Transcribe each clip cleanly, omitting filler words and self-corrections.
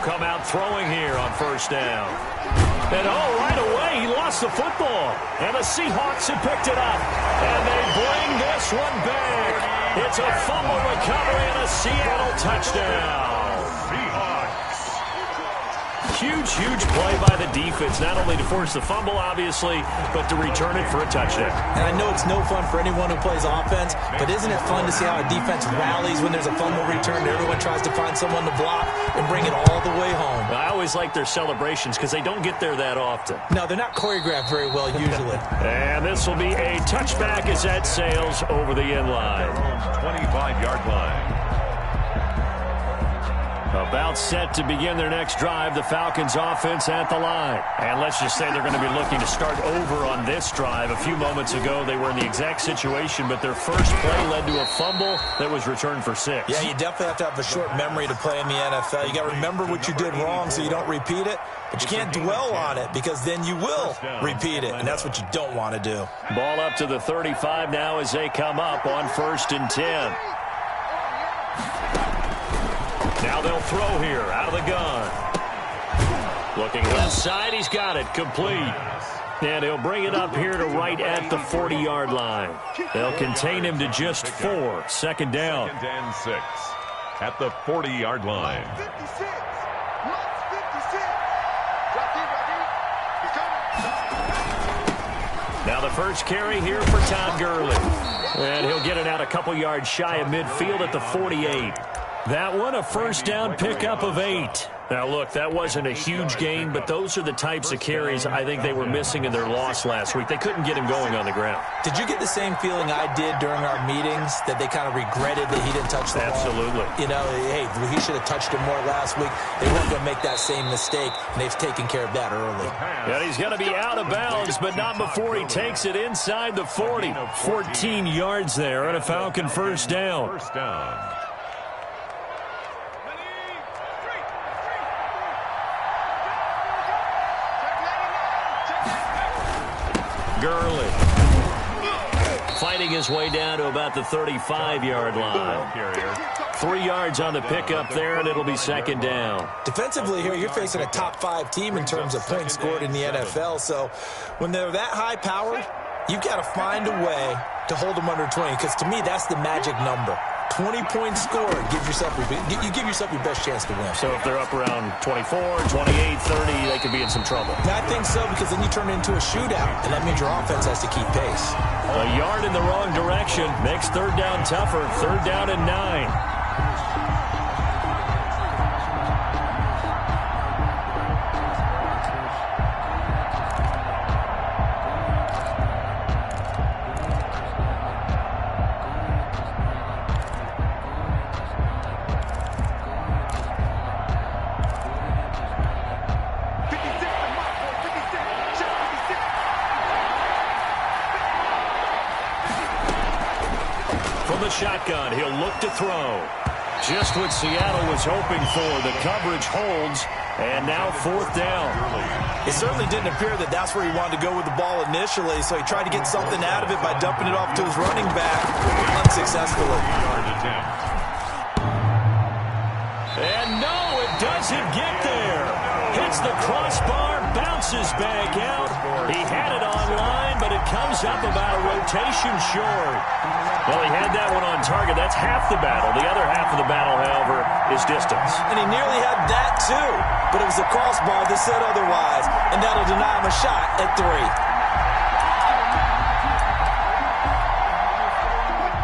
come out throwing here on first down. And right away, he lost the football. And the Seahawks have picked it up. And they bring this one back. It's a fumble recovery and a Seattle touchdown. Huge, huge play by the defense, not only to force the fumble, obviously, but to return it for a touchdown. And I know it's no fun for anyone who plays offense, but isn't it fun to see how a defense rallies when there's a fumble return and everyone tries to find someone to block and bring it all the way home? I always like their celebrations because they don't get there that often. No, they're not choreographed very well usually. And this will be a touchback as that sails over the end line. 25-yard line. About set to begin their next drive, the Falcons offense at the line. And let's just say they're going to be looking to start over on this drive. A few moments ago, they were in the exact situation, but their first play led to a fumble that was returned for 6. Yeah, you definitely have to have a short memory to play in the NFL. You got to remember what you did wrong so you don't repeat it, but you can't dwell on it because then you will repeat it, and that's what you don't want to do. Ball up to the 35 now as they come up on 1st and 10. Now they'll throw here out of the gun. Looking left side, he's got it complete. And he'll bring it up here to right at the 40-yard line. They'll contain him to just 4. Second down. 2nd and 6 at the 40-yard line. Now the first carry here for Todd Gurley. And he'll get it out a couple yards shy of midfield at the 48. That one, a first down pickup of 8. Now, look, that wasn't a huge gain, but those are the types of carries I think they were missing in their loss last week. They couldn't get him going on the ground. Did you get the same feeling I did during our meetings, that they kind of regretted that he didn't touch the ball? Absolutely. You know, hey, he should have touched him more last week. They weren't going to make that same mistake, and they've taken care of that early. And he's going to be out of bounds, but not before he takes it inside the 40. 14 yards there on a Falcon first down. First down. Gurley fighting his way down to about the 35-yard line. 3 yards on the pickup there, and it'll be second down. Defensively here, you're facing a top-5 team in terms of points scored in the NFL, so when they're that high-powered, you've got to find a way to hold them under 20, because to me, that's the magic number. 20 points scored, you give yourself your best chance to win. So if they're up around 24, 28, 30, they could be in some trouble. I think so, because then you turn it into a shootout, and that means your offense has to keep pace. A yard in the wrong direction makes third down tougher. Third down and 9. From the shotgun, he'll look to throw. Just what Seattle was hoping for. The coverage holds, and now 4th down. It certainly didn't appear that that's where he wanted to go with the ball initially, so he tried to get something out of it by dumping it off to his running back unsuccessfully. And no, it doesn't get there. Hits the crossbar, bounces back out. He had it online, but it comes up about a rotation short. Well, he had that one on target. That's half the battle. The other half of the battle, however, is distance. And he nearly had that, too. But it was the crossbar that said otherwise, and that'll deny him a shot at 3.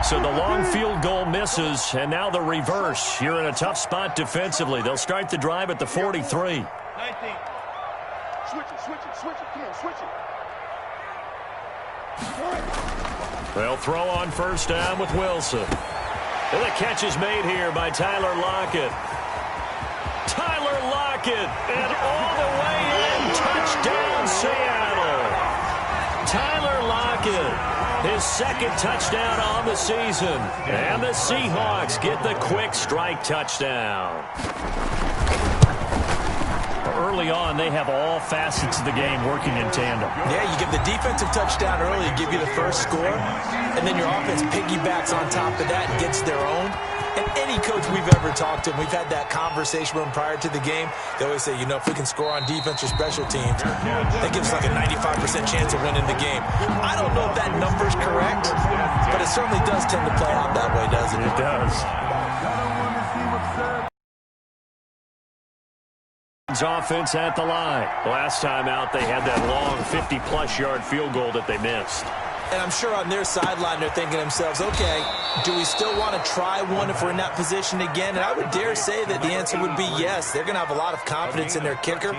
So the long field goal misses, and now the reverse. You're in a tough spot defensively. They'll start the drive at the 43. Switch it. Come on, switch it. They'll throw on first down with Wilson. And the catch is made here by Tyler Lockett. Tyler Lockett, and all the way in, touchdown Seattle. Tyler Lockett, his second touchdown on the season. And the Seahawks get the quick strike touchdown. Early on, they have all facets of the game working in tandem. Yeah, you give the defensive touchdown early, give you the first score, and then your offense piggybacks on top of that and gets their own. And any coach we've ever talked to, we've had that conversation with them prior to the game. They always say, you know, if we can score on defense or special teams, that gives us like a 95% chance of winning the game. I don't know if that number's correct, but it certainly does tend to play out that way, doesn't it? It does. Offense at the line. Last time out, they had that long 50-plus yard field goal that they missed. And I'm sure on their sideline they're thinking to themselves, okay, do we still want to try one if we're in that position again? And I would dare say that the answer would be yes. They're going to have a lot of confidence in their kicker.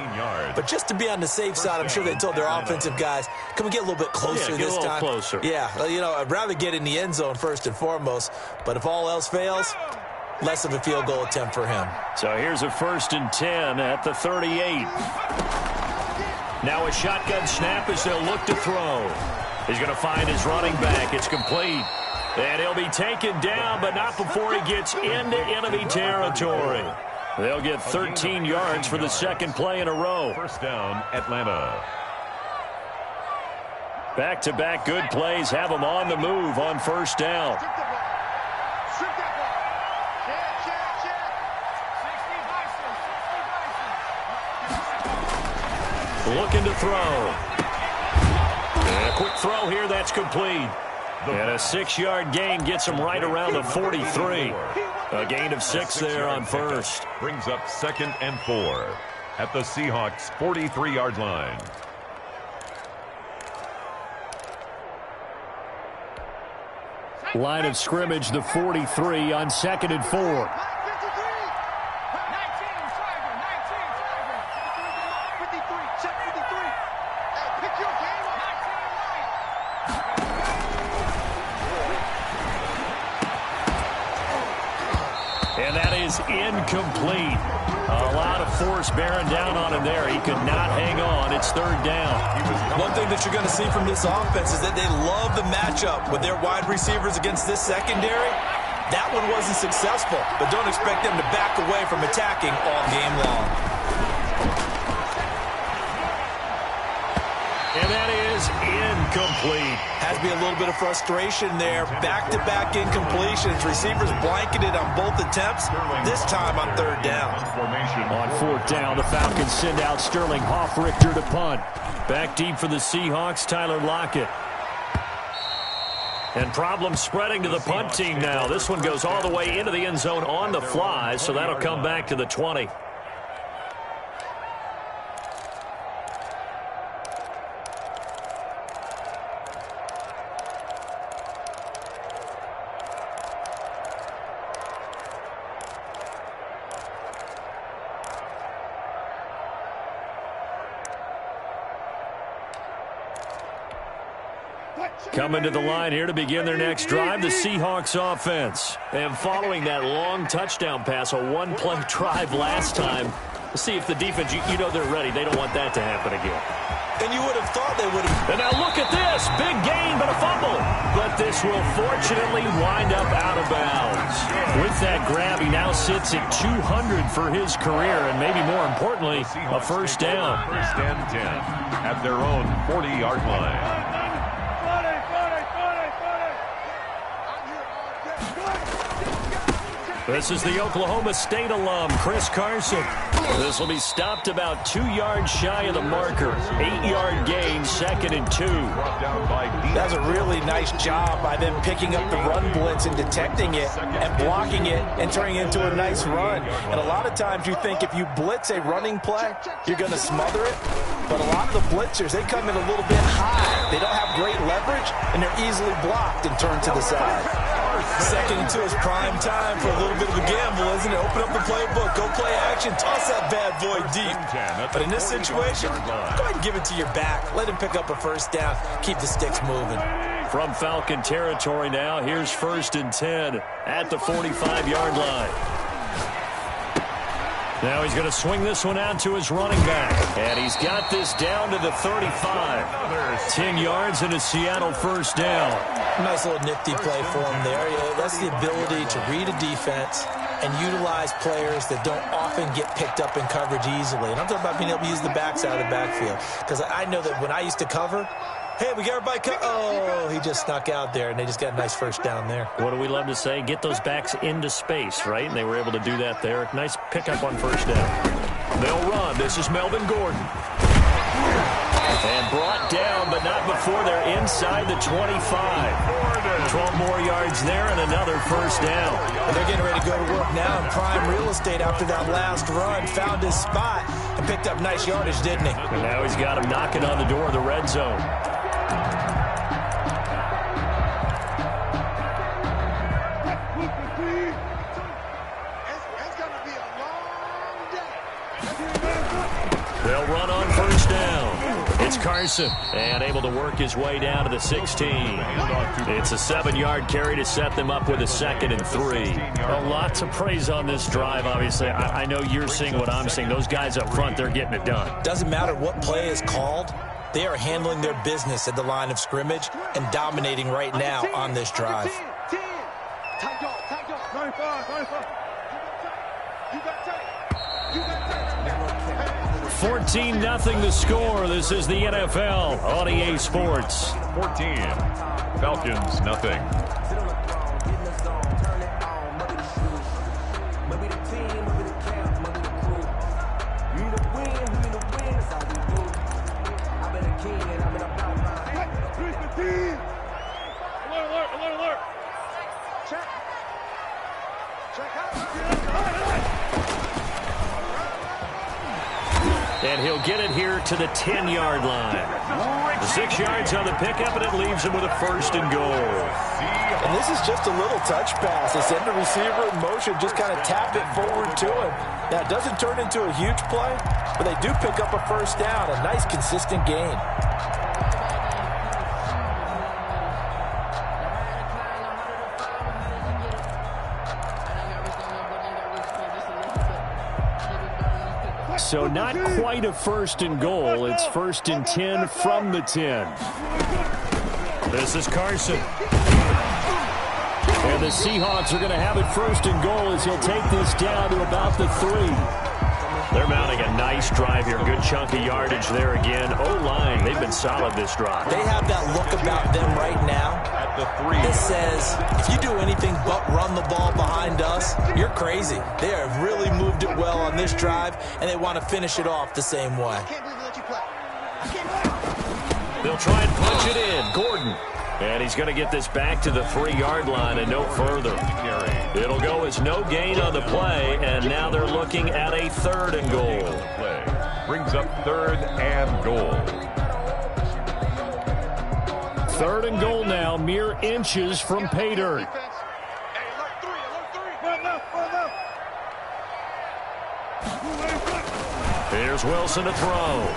But just to be on the safe side, I'm sure they told their offensive guys, can we get a little bit closer this time? Closer. Yeah, well, you know, I'd rather get in the end zone first and foremost. But if all else fails, less of a field goal attempt for him. So here's a 1st and 10 at the 38. Now a shotgun snap as they'll look to throw. He's going to find his running back. It's complete. And he'll be taken down, but not before he gets into enemy territory. They'll get 13 yards for the second play in a row. First down, Atlanta. Back-to-back good plays have them on the move on first down. Looking to throw. And a quick throw here, that's complete. And a 6-yard gain gets him right around the 43. A gain of 6 there on first. Brings up 2nd and 4 at the Seahawks 43-yard line. Line of scrimmage, the 43 on 2nd and 4. And that is incomplete. A lot of force bearing down on him there. He could not hang on. It's 3rd down. One thing that you're going to see from this offense is that they love the matchup with their wide receivers against this secondary. That one wasn't successful, but don't expect them to back away from attacking all game long. And that is incomplete. Has to be a little bit of frustration there. Back-to-back incompletions. Receivers blanketed on both attempts, this time on 3rd down. On 4th down, the Falcons send out Sterling Hoffrichter to punt. Back deep for the Seahawks, Tyler Lockett. And problems spreading to the punt team now. This one goes all the way into the end zone on the fly, so that'll come back to the 20. Coming to the line here to begin their next drive, the Seahawks offense. And following that long touchdown pass, a one-play drive last time, let's see if the defense, you know they're ready. They don't want that to happen again. And you would have thought they would have. And now look at this. Big gain, but a fumble. But this will fortunately wind up out of bounds. With that grab, he now sits at 200 for his career, and maybe more importantly, a first down. First and 10 at their own 40-yard line. This is the Oklahoma State alum, Chris Carson. This will be stopped about 2 yards shy of the marker. 8-yard gain, 2nd and 2. That's a really nice job by them picking up the run blitz and detecting it and blocking it and turning it into a nice run. And a lot of times you think if you blitz a running play, you're going to smother it. But a lot of the blitzers, they come in a little bit high. They don't have great leverage, and they're easily blocked and turned to the side. 2nd and 2 is prime time for a little bit of a gamble, isn't it? Open up the playbook, go play action, toss that bad boy deep. But in this situation, go ahead and give it to your back. Let him pick up a first down. Keep the sticks moving. From Falcon territory now, here's 1st and 10 at the 45-yard line. Now he's going to swing this one out to his running back. And he's got this down to the 35. 10 yards and a Seattle first down. Nice little nifty play for him there. Yeah, that's the ability to read a defense and utilize players that don't often get picked up in coverage easily. And I'm talking about being able to use the backside of the backfield. Because I know that when I used to cover, Hey, we got everybody cut. Oh, he just snuck out there, and they just got a nice first down there. What do we love to say? Get those backs into space, right? And they were able to do that there. Nice pickup on first down. They'll run. This is Melvin Gordon. And brought down, but not before they're inside the 25. 12 more yards there and another first down. And they're getting ready to go to work now in prime real estate after that last run. Found his spot and picked up nice yardage, didn't he? And now he's got him knocking on the door of the red zone. They'll run on first down. It's Carson, and able to work his way down to the 16. It's a 7-yard carry to set them up with a 2nd and 3. A lot to praise on this drive, obviously. I know you're seeing what I'm seeing. Those guys up front, they're getting it done. Doesn't matter what play is called. They are handling their business at the line of scrimmage and dominating right now on this drive. 14-0 the score. This is the NFL on EA Sports. 14. Falcons, nothing. And he'll get it here to the 10-yard line. The 6 yards on the pickup, and it leaves him with a 1st and goal. And this is just a little touch pass. They send the receiver in motion, just kind of tap it forward to him. Now, it doesn't turn into a huge play, but they do pick up a first down, a nice, consistent gain. So not quite a 1st and goal. It's 1st and 10 from the 10. This is Carson. And the Seahawks are going to have it 1st and goal as he'll take this down to about the 3. They're mounting a nice drive here. Good chunk of yardage there again. O-line, they've been solid this drive. They have that look about them right now. At the 3. This says, if you do anything but run the ball behind us, you're crazy. They have really moved it well on this drive, and they want to finish it off the same way. They'll try and punch it in. Gordon. And he's going to get this back to the 3-yard line and no further. It'll go as no gain on the play, and now they're looking at a 3rd and goal. Brings up 3rd and goal. 3rd and goal now, mere inches from pay dirt. Here's Wilson to throw.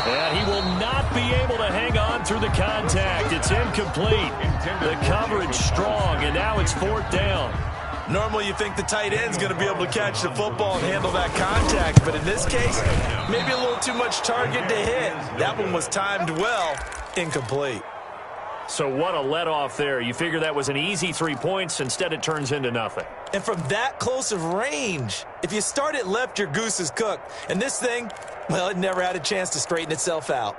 And he will not be able to hang on through the contact. It's incomplete. The coverage strong, and now it's 4th down. Normally you think the tight end's going to be able to catch the football and handle that contact, but in this case, maybe a little too much target to hit. That one was timed well, incomplete. So what a let-off there. You figure that was an easy 3 points. Instead, it turns into nothing. And from that close of range, if you start it left, your goose is cooked. And this thing, well, it never had a chance to straighten itself out.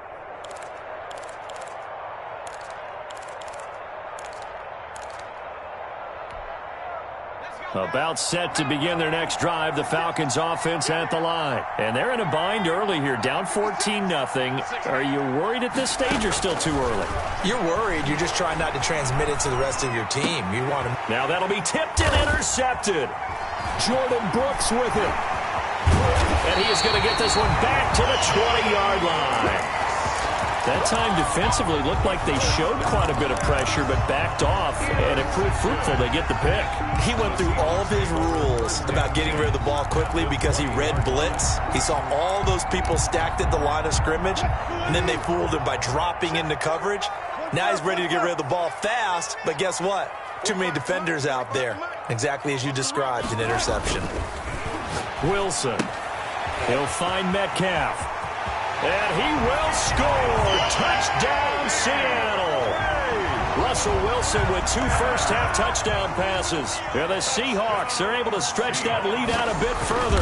About set to begin their next drive, the Falcons offense at the line. And they're in a bind early here, down 14-0. Are you worried at this stage or still too early? You're worried. You're just trying not to transmit it to the rest of your team. You want to... Now that'll be tipped and intercepted. Jordan Brooks with it. And he is going to get this one back to the 20-yard line. That time defensively looked like they showed quite a bit of pressure but backed off, and it proved fruitful. They get the pick. He went through all of his rules about getting rid of the ball quickly because he read blitz. He saw all those people stacked at the line of scrimmage, and then they fooled him by dropping into coverage. Now he's ready to get rid of the ball fast, but guess what? Too many defenders out there. Exactly as you described, an interception. Wilson. He'll find Metcalf. And he will score. Touchdown, Seattle. Russell Wilson with 2 first-half touchdown passes. And the Seahawks are able to stretch that lead out a bit further.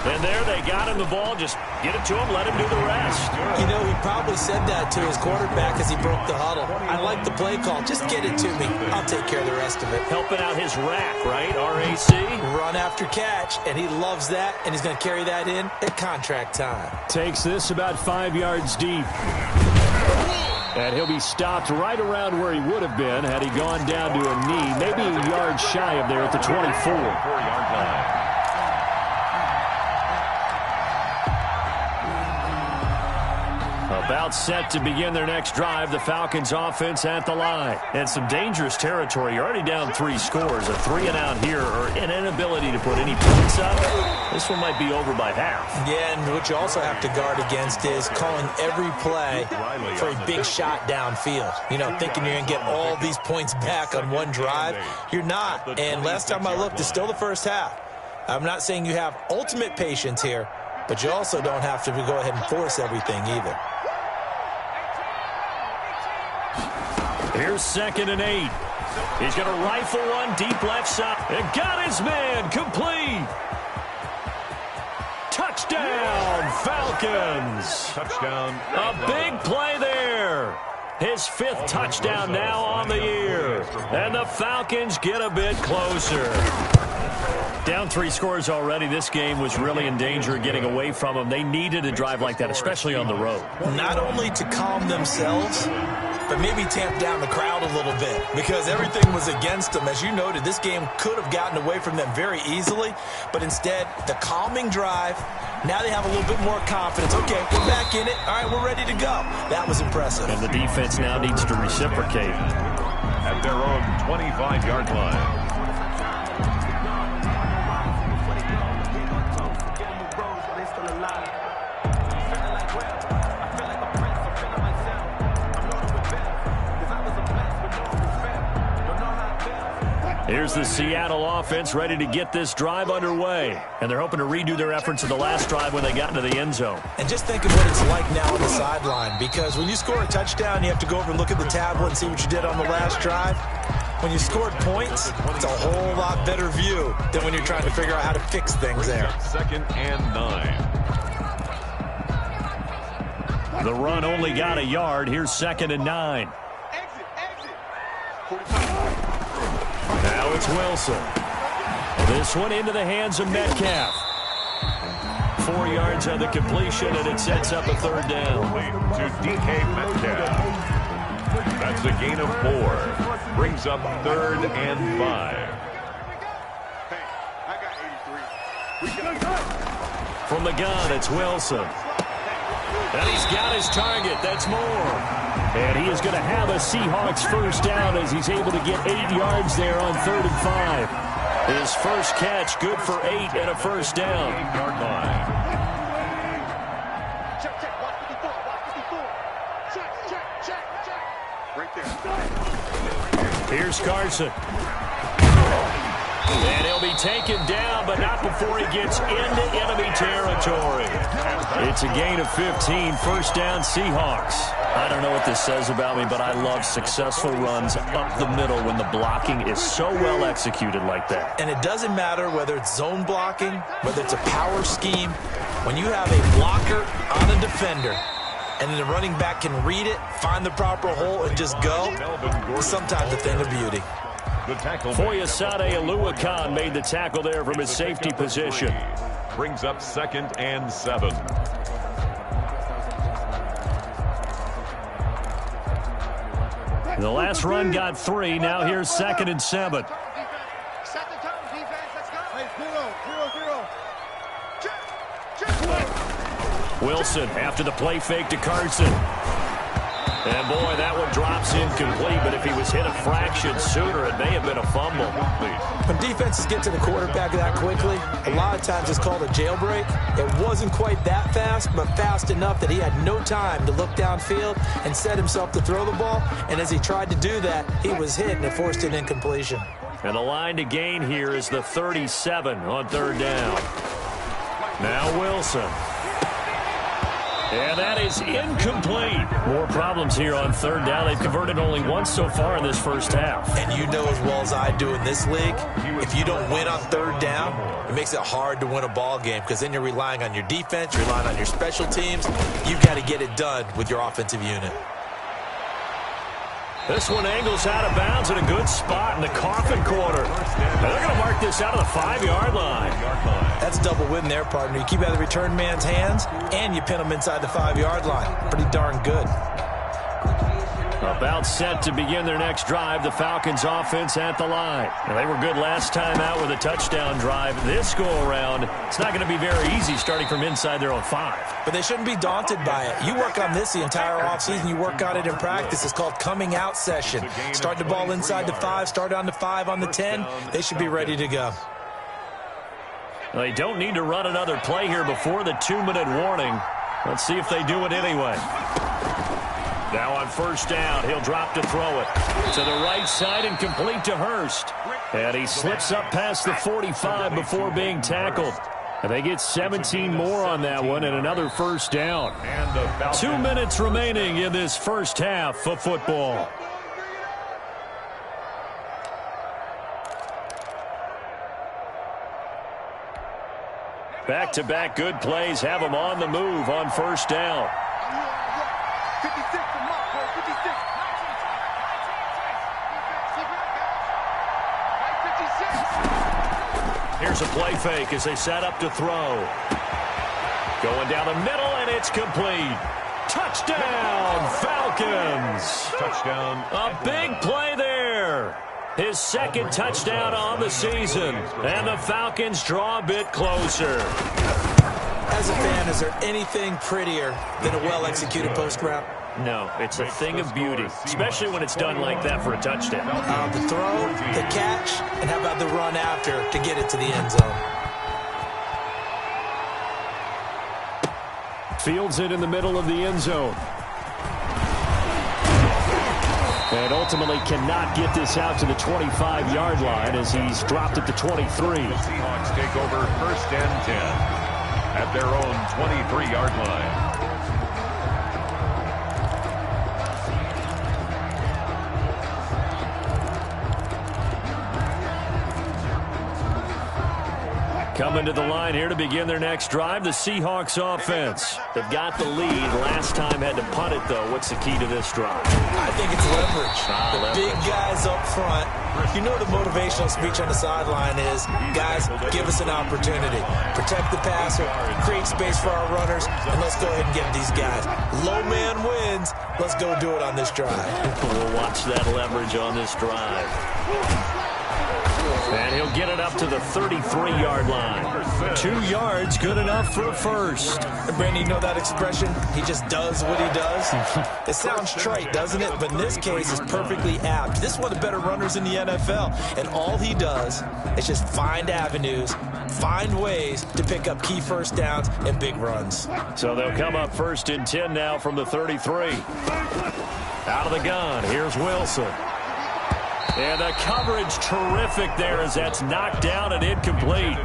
And there they got him the ball. Just get it to him, let him do the rest. You know, he probably said that to his quarterback as he broke the huddle. I like the play call. Just get it to me. I'll take care of the rest of it. Helping out his rack, right? R-A-C? Run after catch, and he loves that, and he's going to carry that in at contract time. Takes this about 5 yards deep. And he'll be stopped right around where he would have been had he gone down to a knee, maybe a yard shy of there at the 24. 4-yard line. About set to begin their next drive, the Falcons offense at the line. And some dangerous territory. You're already down 3 scores. A 3-and-out here or an inability to put any points up. This one might be over by half. Yeah, and what you also have to guard against is calling every play for a big shot downfield. You know, thinking you're going to get all these points back on one drive. You're not. And last time I looked, it's still the first half. I'm not saying you have ultimate patience here, but you also don't have to go ahead and force everything either. Here's 2nd and 8. He's going to rifle one deep left side. And got his man complete. Touchdown, Falcons. Touchdown. A big play there. His 5th touchdown now on the year. And the Falcons get a bit closer. Down 3 scores already. This game was really in danger of getting away from them. They needed a drive like that, especially on the road. Not only to calm themselves, but maybe tamp down the crowd a little bit because everything was against them. As you noted, this game could have gotten away from them very easily, but instead, the calming drive, now they have a little bit more confidence. Okay, we're back in it. All right, we're ready to go. That was impressive. And the defense now needs to reciprocate. At their own 25-yard line. Here's the Seattle offense ready to get this drive underway. And they're hoping to redo their efforts in the last drive when they got into the end zone. And just think of what it's like now on the sideline, because when you score a touchdown, you have to go over and look at the tablet and see what you did on the last drive. When you scored points, it's a whole lot better view than when you're trying to figure out how to fix things there. 2nd and 9. The run only got a yard. Here's 2nd and 9. Now it's Wilson. This one into the hands of Metcalf. 4 yards on the completion, and it sets up a 3rd down. To DK Metcalf. That's a gain of 4. Brings up 3rd and 5. From the gun, it's Wilson. And he's got his target. That's more. And he is going to have a Seahawks 1st down as he's able to get 8 yards there on 3rd and 5. His first catch, good for 8 and a 1st down. 8-yard line. Here's Carson. And he'll be taken down, but not before he gets into enemy territory. It's a gain of 15, 1st down Seahawks. I don't know what this says about me, but I love successful runs up the middle when the blocking is so well executed like that. And it doesn't matter whether it's zone blocking, whether it's a power scheme. When you have a blocker on a defender, and then the running back can read it, find the proper hole, and just go, it's sometimes a thing of beauty. Foyesade Oluwakan made the tackle there from his safety position. Brings up 2nd and 7. The last run got 3. Now here's 2nd and 7. Wilson after the play fake to Carson. And, boy, that one drops incomplete, but if he was hit a fraction sooner, it may have been a fumble. When defenses get to the quarterback that quickly, a lot of times it's called a jailbreak. It wasn't quite that fast, but fast enough that he had no time to look downfield and set himself to throw the ball. And as he tried to do that, he was hit, and it forced an incompletion. And the line to gain here is the 37 on 3rd down. Now Wilson. And that is incomplete. More problems here on third down. They've converted only once so far in this first half. And you know as well as I do in this league, if you don't win on third down, it makes it hard to win a ball game because then you're relying on your defense, you're relying on your special teams. You've got to get it done with your offensive unit. This one angles out of bounds in a good spot in the coffin corner. And they're going to mark this out of the 5-yard line. That's double win there, partner. You keep out of the return man's hands, and you pin him inside the 5-yard line. Pretty darn good. About set to begin their next drive, the Falcons offense at the line. And they were good last time out with a touchdown drive. This go-around, it's not going to be very easy starting from inside their own 5. But they shouldn't be daunted by it. You work on this the entire offseason. You work on it in practice. It's called coming out session. Start the ball inside the 5, start on the 5, on the 10. They should be ready to go. They don't need to run another play here before the 2-minute warning. Let's see if they do it anyway. Now on first down, he'll drop to throw it. To the right side and complete to Hurst. And he slips up past the 45 before being tackled. And they get 17 more on that one and another first down. 2 minutes remaining in this first half of football. Back-to-back good plays have them on the move on first down. Here's a play fake as they set up to throw. Going down the middle, and it's complete. Touchdown, Falcons. Touchdown. A big play there. His second touchdown on the season. And the Falcons draw a bit closer. As a fan, is there anything prettier than a well-executed post route? No, it's a thing of beauty, especially when it's done like that for a touchdown. The throw, the catch, and how about the run after to get it to the end zone? Fields it in the middle of the end zone. And ultimately cannot get this out to the 25-yard line as he's dropped at the 23. The Seahawks take over first and 10 at their own 23-yard line. Coming to the line here to begin their next drive, the Seahawks offense. They've got the lead. Last time had to punt it, though. What's the key to this drive? I think it's leverage. The big guys up front. You know the motivational speech on the sideline is, guys, give us an opportunity. Protect the passer, create space for our runners, and let's go ahead and get these guys. Low man wins. Let's go do it on this drive. We'll watch that leverage on this drive. And he'll get it up to the 33-yard line. 2 yards, good enough for a first. And Brandon, you know that expression? He just does what he does. It sounds trite, doesn't it? But in this case, it's perfectly apt. This is one of the better runners in the NFL. And all he does is just find avenues, find ways to pick up key first downs and big runs. So they'll come up first and 10 now from the 33. Out of the gun, here's Wilson. And the coverage terrific there as that's knocked down and incomplete.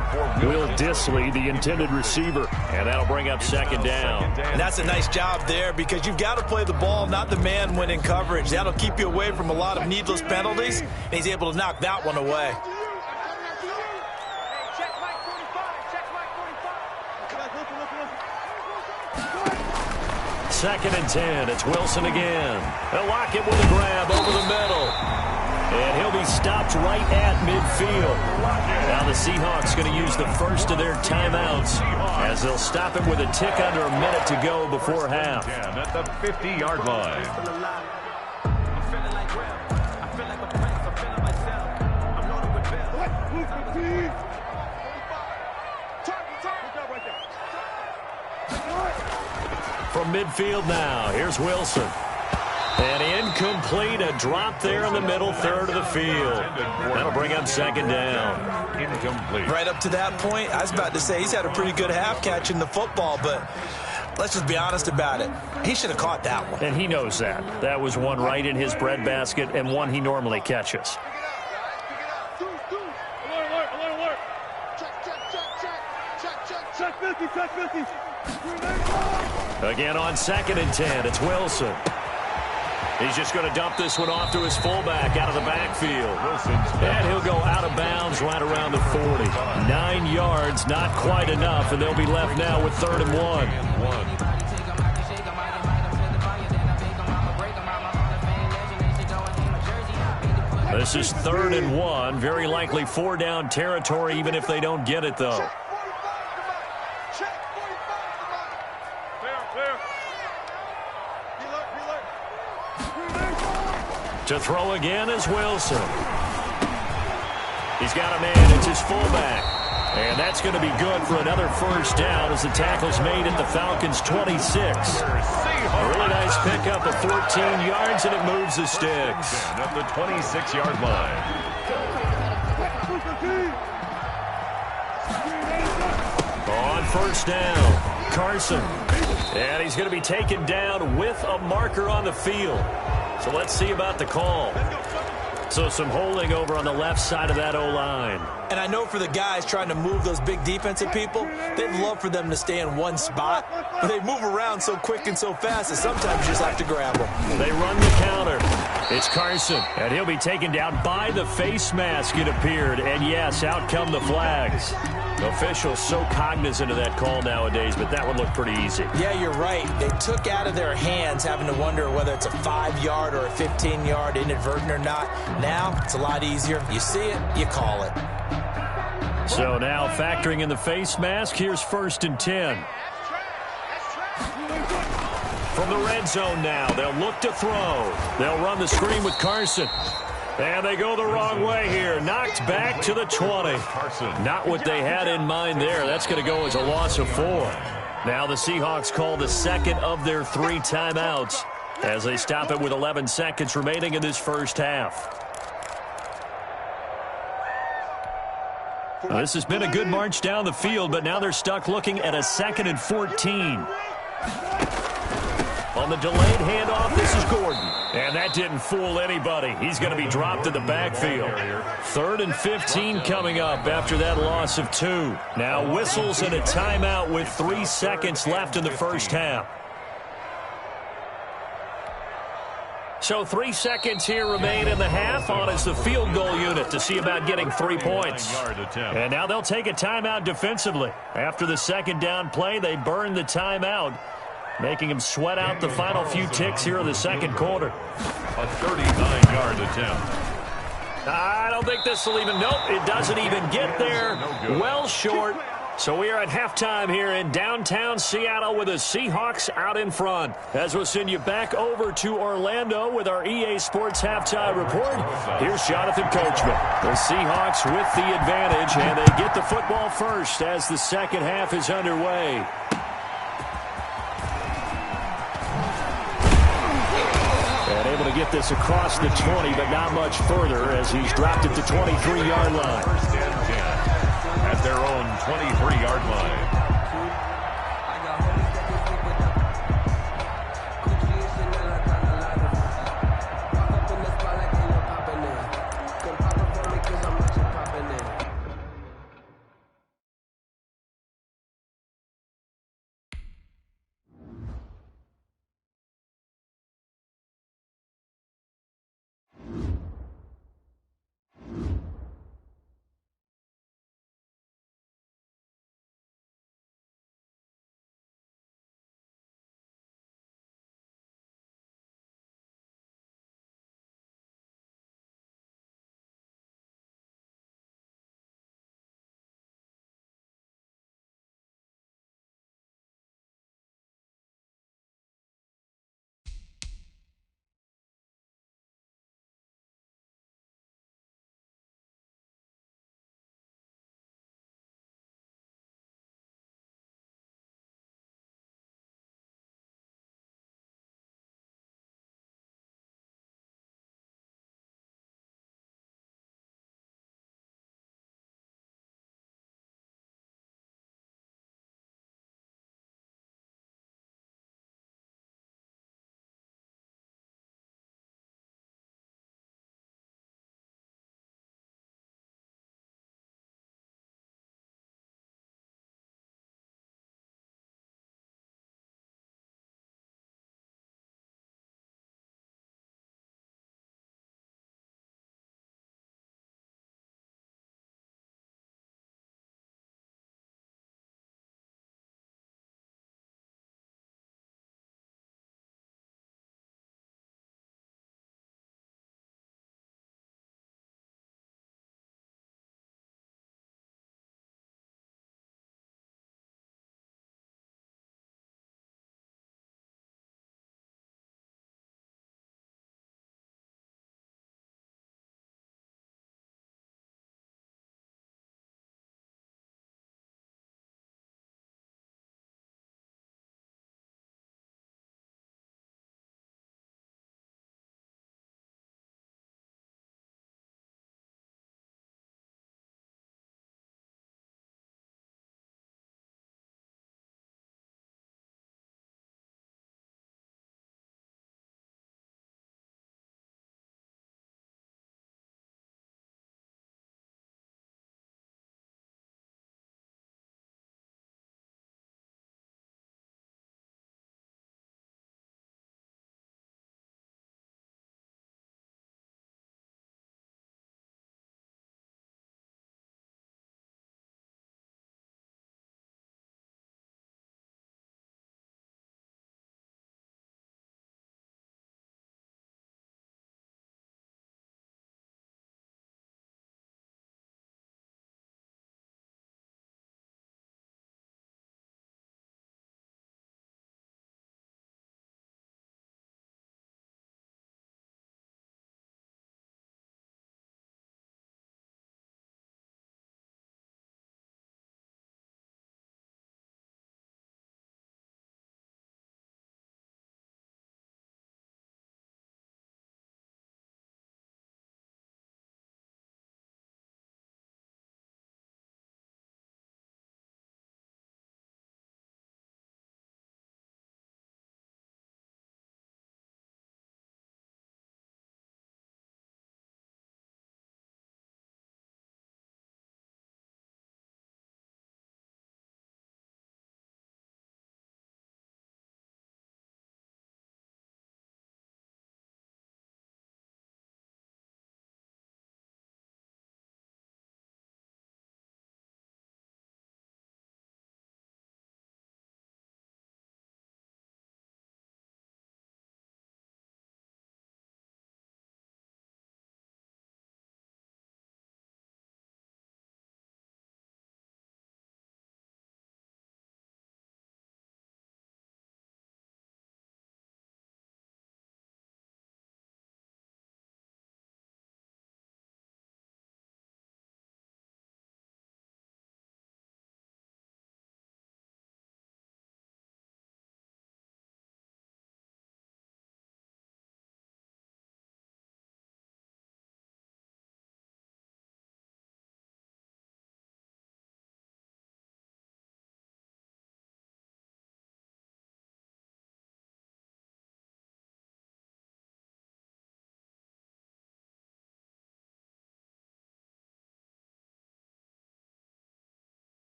Will Dissly, the intended receiver. And that'll bring up second down. And that's a nice job there because you've got to play the ball, not the man when in coverage. That'll keep you away from a lot of needless penalties, and he's able to knock that one away. Second and 10. It's Wilson again. They'll lock it with a grab over the middle. And he'll be stopped right at midfield. Now the Seahawks going to use the first of their timeouts as they'll stop him with a tick under a minute to go before half. At the 50-yard line. From midfield now, here's Wilson. And incomplete, a drop there in the middle third of the field. That'll bring up second down. Incomplete. Right up to that point, I was about to say he's had a pretty good half catching the football, but let's just be honest about it. He should have caught that one. And he knows that. That was one right in his breadbasket and one he normally catches. Check 50. Again on 2nd and 10, it's Wilson. He's just going to dump this one off to his fullback out of the backfield. And he'll go out of bounds right around the 40. 9 yards, not quite enough, and they'll be left now with 3rd and 1. This is 3rd and 1. Very likely 4-down territory, even if they don't get it, though. To throw again is Wilson. He's got a man. It's his fullback. And that's going to be good for another 1st down as the tackle's made at the Falcons' 26. A really nice pickup of 14 yards, and it moves the sticks. At the 26-yard line. On 1st down, Carson. And he's going to be taken down with a marker on the field. So let's see about the call. So some holding over on the left side of that O-line. And I know for the guys trying to move those big defensive people, they'd love for them to stay in one spot. But they move around so quick and so fast that sometimes you just have to grab them. They run the counter. It's Carson, and he'll be taken down by the face mask, it appeared. And, yes, out come the flags. Officials so cognizant of that call nowadays, but that one looked pretty easy. Yeah, you're right. They took out of their hands having to wonder whether it's a 5-yard or a 15-yard inadvertent or not. Now it's a lot easier. You see it, you call it. So now factoring in the face mask, here's 1st and 10. From the red zone now, they'll look to throw. They'll run the screen with Carson. And they go the wrong way here. Knocked back to the 20. Not what they had in mind there. That's going to go as a loss of 4. Now the Seahawks call the 2nd of their 3 timeouts as they stop it with 11 seconds remaining in this 1st half. This has been a good march down the field, but now they're stuck looking at a 2nd and 14. On the delayed handoff, this is Gordon. And that didn't fool anybody. He's going to be dropped in the backfield. 3rd and 15 coming up after that loss of 2. Now whistles and a timeout with 3 seconds left in the 1st half. So 3 seconds here remain in the half. On is the field goal unit to see about getting 3 points. And now they'll take a timeout defensively. After the 2nd down play, they burn the timeout, making him sweat out the final few ticks here in the 2nd quarter. A 39-yard attempt. I don't think this will even, nope, it doesn't even get there. Well short. So we are at halftime here in downtown Seattle with the Seahawks out in front. As we'll send you back over to Orlando with our EA Sports Halftime Report, here's Jonathan Coachman. The Seahawks with the advantage, and they get the football first as the 2nd half is underway. And able to get this across the 20, but not much further as he's dropped it to 23-yard line. 1st and 10 at their own 23-yard line.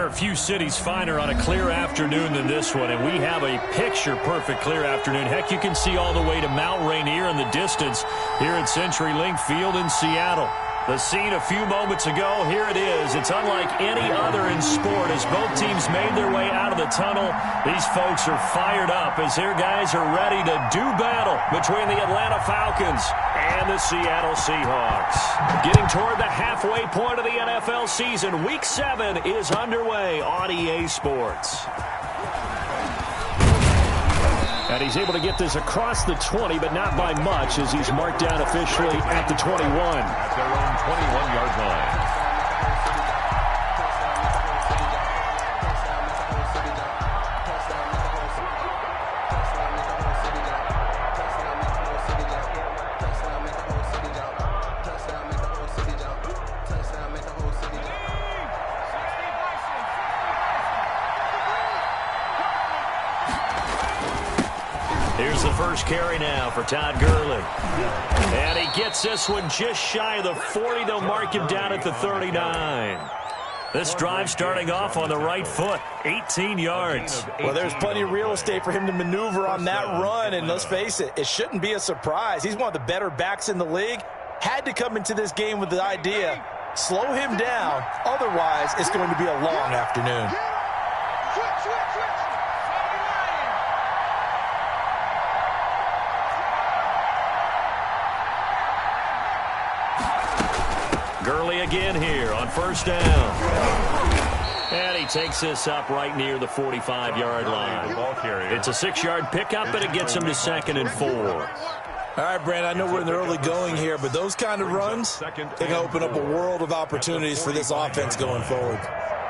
are a few cities finer on a clear afternoon than this one, and we have a picture-perfect clear afternoon. Heck, you can see all the way to Mount Rainier in the distance here at CenturyLink Field in Seattle. The scene a few moments ago, here it is. It's unlike any other in sport. As both teams made their way out of the tunnel, these folks are fired up as their guys are ready to do battle between the Atlanta Falcons and the Seattle Seahawks. Getting toward the halfway point of the NFL season, Week 7 is underway on EA Sports. And he's able to get this across the 20, but not by much, as he's marked down officially at the 21. At their own 21-yard line. Here's the first carry now for Todd Gurley. And he gets this one just shy of the 40. They'll mark him down at the 39. This drive starting off on the right foot, 18 yards. Well, there's plenty of real estate for him to maneuver on that run, and let's face it, it shouldn't be a surprise. He's one of the better backs in the league. Had to come into this game with the idea, slow him down, otherwise it's going to be a long afternoon. Gurley again here on first down. And he takes this up right near the 45-yard line. It's a 6-yard pickup, and it gets him to 2nd and 4. All right, Brandon, I know we're in the early going here, but those kind of runs, they can open up a world of opportunities for this offense going forward.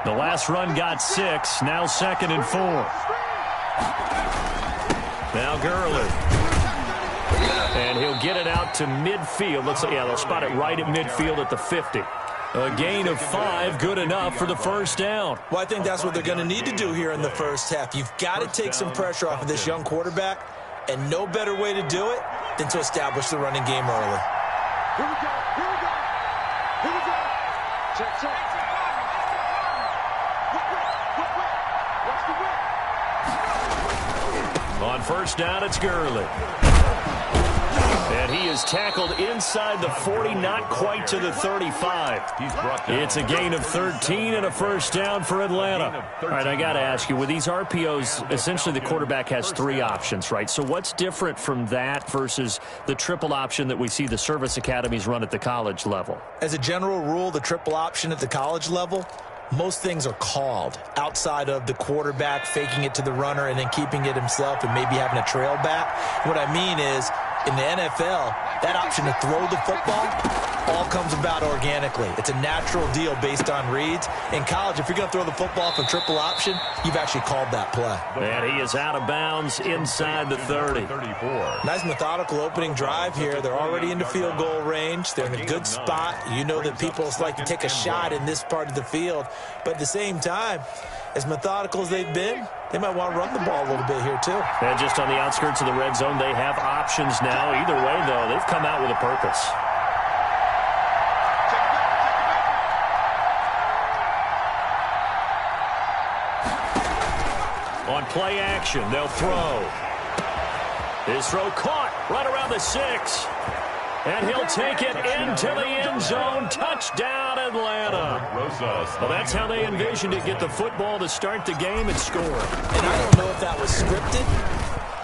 The last run got 6, now 2nd and 4. Now Gurley. And he'll get it out to midfield. Looks like, yeah, they'll spot it right at midfield at the 50. A gain of 5, good enough for the first down. Well, I think that's what they're going to need to do here in the first half. You've got to take some pressure off of this young quarterback, and no better way to do it than to establish the running game early. Here we go. Here we go. Here we go. Check, check. Watch the whip. On first down, it's Gurley. And he is tackled inside the 40, not quite to the 35. It's a gain of 13 and a first down for Atlanta. All right, I got to ask you, with these RPOs, essentially the quarterback has 3 options, right? So what's different from that versus the triple option that we see the service academies run at the college level? As a general rule, the triple option at the college level, most things are called outside of the quarterback faking it to the runner and then keeping it himself and maybe having a trail back. What I mean is, in the NFL, that option to throw the football all comes about organically. It's a natural deal based on reads. In college, if you're going to throw the football for triple option, you've actually called that play. And he is out of bounds inside the 30. Nice methodical opening drive here. They're already into field goal range. They're in a good spot. You know that people like to take a shot in this part of the field. But at the same time, as methodical as they've been, they might want to run the ball a little bit here, too. And just on the outskirts of the red zone, they have options now. Either way, though, they've come out with a purpose. On play action, they'll throw. His throw caught right around the 6. And he'll take it into the end zone. Touchdown, Atlanta. Well, that's how they envisioned it. Get the football to start the game and score. And I don't know if that was scripted.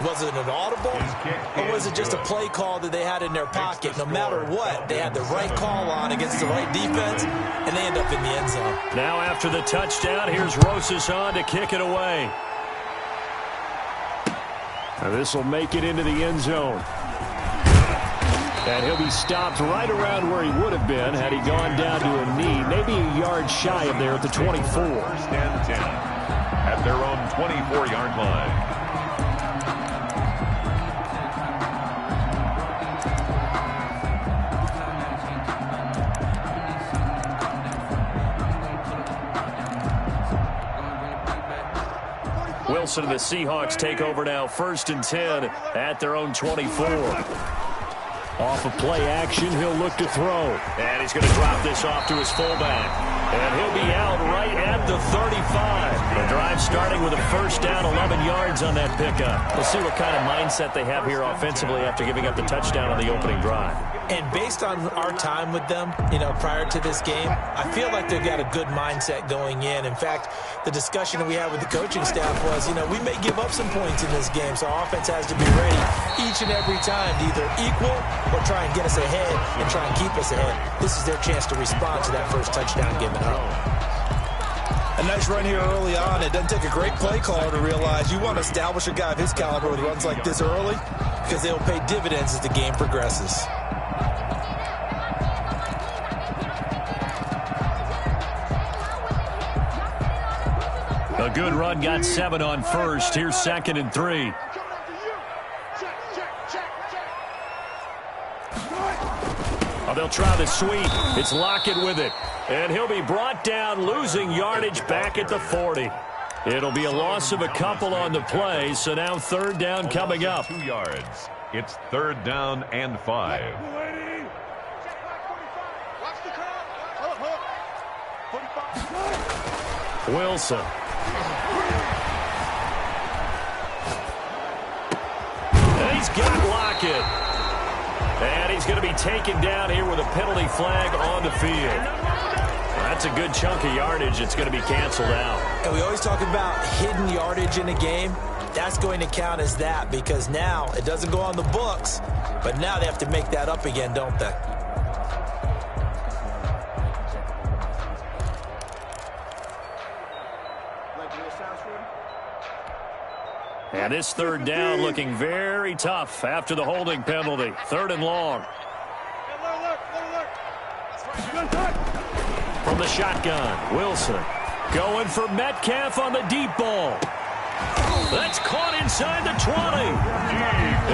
Was it an audible? Or was it just a play call that they had in their pocket? No matter what, they had the right call on against the right defense, and they end up in the end zone. Now after the touchdown, here's Rosas on to kick it away. Now this will make it into the end zone. And he'll be stopped right around where he would have been had he gone down to a knee, maybe a yard shy of there at the 24. First and 10 at their own 24-yard line. Wilson and the Seahawks take over now, 1st and 10 at their own 24. Off of play action, he'll look to throw. And he's going to drop this off to his fullback. And he'll be out right at the 35. The drive starting with a first down, 11 yards on that pickup. We'll see what kind of mindset they have here offensively after giving up the touchdown on the opening drive. And based on our time with them, prior to this game, I feel like they've got a good mindset going in. In fact, the discussion that we had with the coaching staff was, we may give up some points in this game, so our offense has to be ready each and every time to either equal or try and get us ahead and try and keep us ahead. This is their chance to respond to that first touchdown given up. A nice run here early on. It doesn't take a great play caller to realize you want to establish a guy of his caliber with runs like this early because they'll pay dividends as the game progresses. A good run got 7 on first. Here's 2nd and 3. Oh, they'll try the sweep. It's Lockett with it. And he'll be brought down, losing yardage back at the 40. It'll be a loss of a couple on the play, so now 3rd down coming up. 2 yards. It's 3rd down and 5. Wilson. And he's got Lockett. And he's going to be taken down here with a penalty flag on the field. That's a good chunk of yardage. It's going to be canceled out. And we always talk about hidden yardage in a game. That's going to count as that because now it doesn't go on the books, but now they have to make that up again, don't they? And this 3rd down looking very tough after the holding penalty. 3rd and long. From the shotgun, Wilson going for Metcalf on the deep ball. That's caught inside the 20.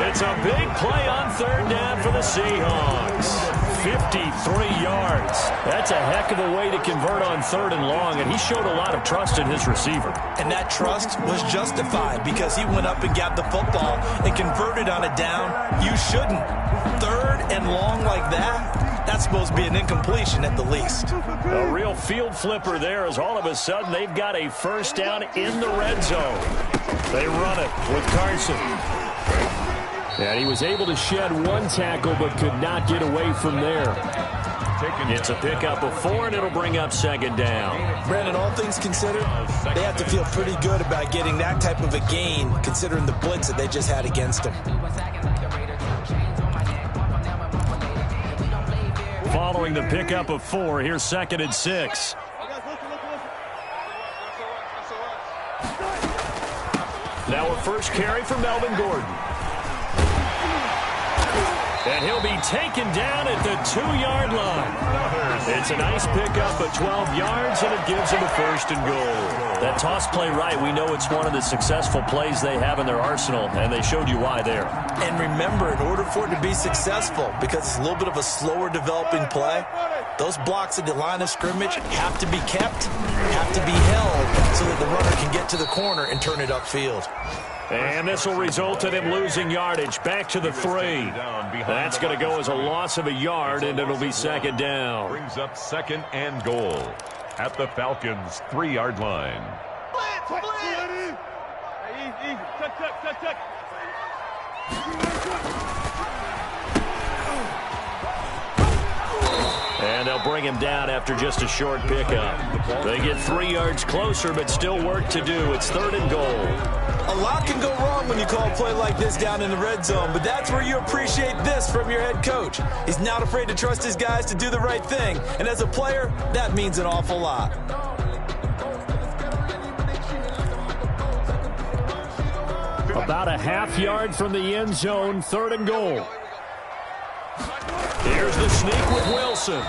It's a big play on 3rd down for the Seahawks. 53 yards. That's a heck of a way to convert on 3rd and long, and he showed a lot of trust in his receiver. And that trust was justified because he went up and got the football and converted on a down. You shouldn't. 3rd and long like that, that's supposed to be an incompletion at the least. A real field flipper there as all of a sudden they've got a first down in the red zone. They run it with Carson. And he was able to shed 1 tackle but could not get away from there. It's a pickup of 4, and it'll bring up 2nd down. Brandon, all things considered, they have to feel pretty good about getting that type of a gain considering the blitz that they just had against them. Following the pickup of 4, here's 2nd and 6. Now a first carry for Melvin Gordon. And he'll be taken down at the 2-yard line. It's a nice pickup of 12 yards, and it gives him a 1st and goal. That toss play right, we know it's one of the successful plays they have in their arsenal, and they showed you why there. And remember, in order for it to be successful, because it's a little bit of a slower developing play, those blocks at the line of scrimmage have to be kept, have to be held, so that the runner can get to the corner and turn it upfield. And this will result in him losing yardage back to the 3. That's going to go as a loss of a yard, and it'll be 2nd down. Brings up 2nd and goal at the Falcons' 3-yard line. And they'll bring him down after just a short pickup. They get 3 yards closer, but still work to do. It's 3rd and goal. A lot can go wrong when you call a play like this down in the red zone, but that's where you appreciate this from your head coach. He's not afraid to trust his guys to do the right thing, and as a player, that means an awful lot. About a half-yard from the end zone, 3rd and goal. Here's the sneak with Wilson.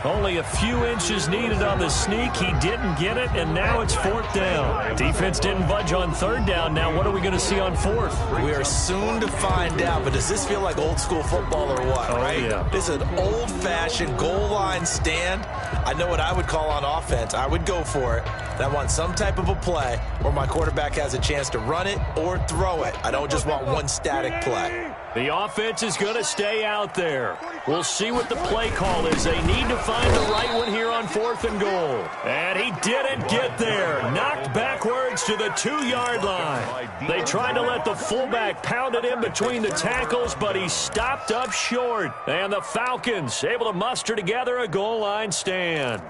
Only a few inches needed on the sneak. He didn't get it, and now it's 4th down. Defense didn't budge on 3rd down. Now what are we going to see on 4th? We are soon to find out, but does this feel like old school football or what, right? Yeah. This is an old-fashioned goal line stand. I know what I would call on offense. I would go for it. And I want some type of a play where my quarterback has a chance to run it or throw it. I don't just want one static play. The offense is going to stay out there. We'll see what the play call is. They need to find the right one here on 4th and goal. And he didn't get there. Knocked backwards to the 2-yard line. They tried to let the fullback pound it in between the tackles, but he stopped up short. And the Falcons able to muster together a goal line stand.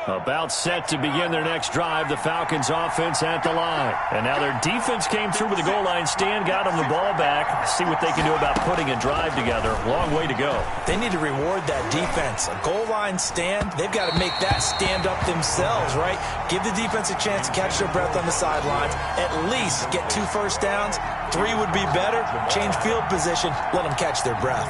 About set to begin their next drive, the Falcons offense at the line. And now their defense came through with a goal line stand, got them the ball back. See what they can do about putting a drive together. Long way to go. They need to reward that defense. A goal line stand, they've got to make that stand up themselves, right? Give the defense a chance to catch their breath on the sidelines. At least get 2 first downs. 3 would be better. Change field position. Let them catch their breath.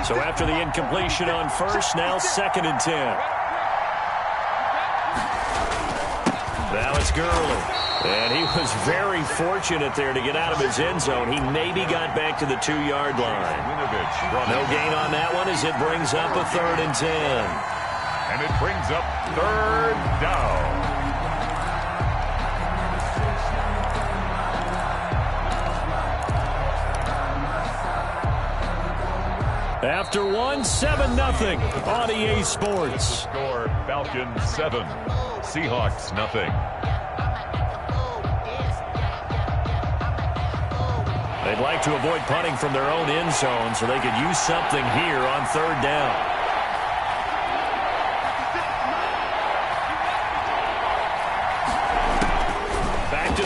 So after the incompletion on first, now 2nd and 10. Now it's Gurley. And he was very fortunate there to get out of his end zone. He maybe got back to the 2-yard line. No gain on that one as it brings up a 3rd and 10. And it brings up 3rd down. After 7-0 on EA Sports. Score Falcons 7, Seahawks nothing. They'd like to avoid punting from their own end zone so they could use something here on 3rd down.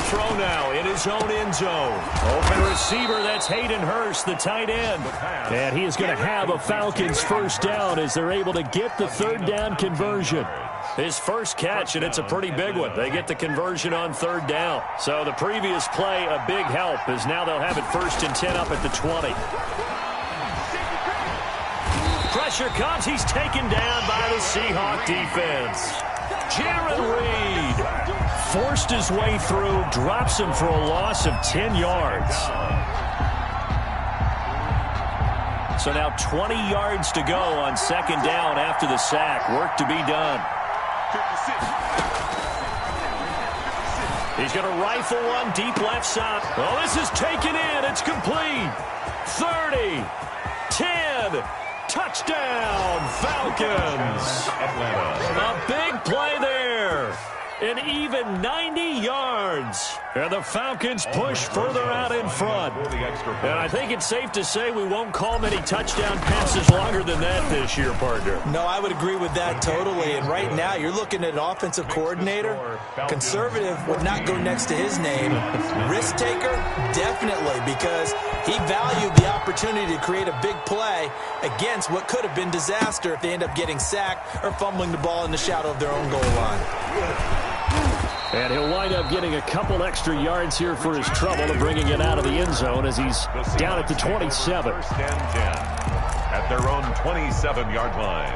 Throw now in his own end zone. Open receiver, that's Hayden Hurst, the tight end. And he is going to have a Falcons first down as they're able to get the 3rd down conversion. His first catch, and it's a pretty big one. They get the conversion on 3rd down. So the previous play, a big help, as now they'll have it 1st and 10 up at the 20. Pressure comes. He's taken down by the Seahawks defense. Jared Reed forced his way through, drops him for a loss of 10 yards. So now 20 yards to go on 2nd down after the sack. Work to be done. He's going to rifle one deep left side. Oh, this is taken in. It's complete. 30, 10. Touchdown, Falcons. A big play there. An even 90 yards. And the Falcons push further out in front. And I think it's safe to say we won't call many touchdown passes longer than that this year, partner. No, I would agree with that totally. And right now, you're looking at an offensive coordinator. Conservative would not go next to his name. Risk taker, definitely, because he valued the opportunity to create a big play against what could have been disaster if they end up getting sacked or fumbling the ball in the shadow of their own goal line. And he'll wind up getting a couple extra yards here for his trouble of bringing it out of the end zone as he's down at the 27. 1st and 10 at their own 27-yard line.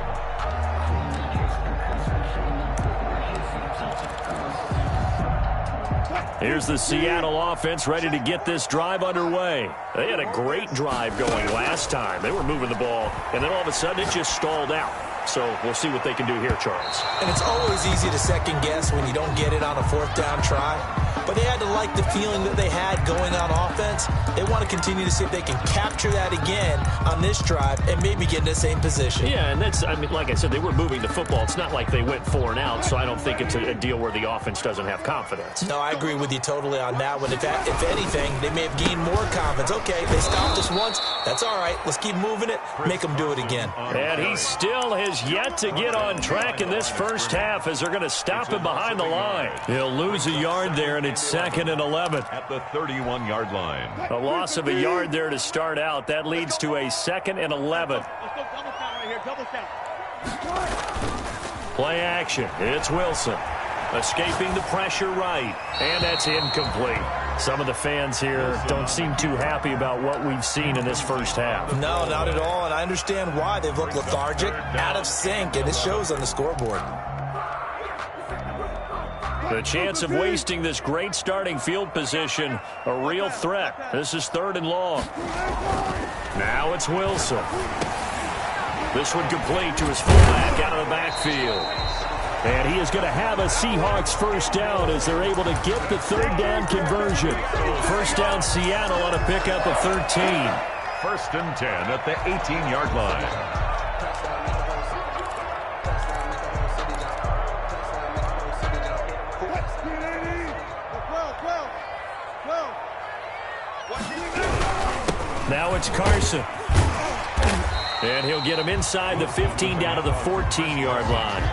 Here's the Seattle offense ready to get this drive underway. They had a great drive going last time. They were moving the ball, and then all of a sudden it just stalled out. So we'll see what they can do here, Charles. And it's always easy to second guess when you don't get it on a 4th down try. But they had to like the feeling that they had going on offense. They want to continue to see if they can capture that again on this drive and maybe get in the same position. Yeah, and that's, I mean, like I said, they were moving the football. It's not like they went 4 and out, so I don't think it's a deal where the offense doesn't have confidence. No, I agree with you totally on that one. If anything, they may have gained more confidence. Okay, they stopped us once. That's all right. Let's keep moving it. Make them do it again. And he still has yet to get on track in this first half as they're going to stop him behind the line. He'll lose a yard there, and it's 2nd and 11. At the 31-yard line. A loss of a yard there to start out. That leads to a 2nd and 11. Play action. It's Wilson. Escaping the pressure right. And that's incomplete. Some of the fans here don't seem too happy about what we've seen in this first half. No, not at all. And I understand why. They've looked lethargic, out of sync, and it shows on the scoreboard. The chance of wasting this great starting field position, a real threat. This is 3rd and long. Now it's Wilson. This one complete to his fullback out of the backfield. And he is going to have a Seahawks first down as they're able to get the 3rd down conversion. First down Seattle on a pickup of 13. 1st and 10 at the 18-yard line. Now it's Carson. And he'll get him inside the 15 down to the 14-yard line.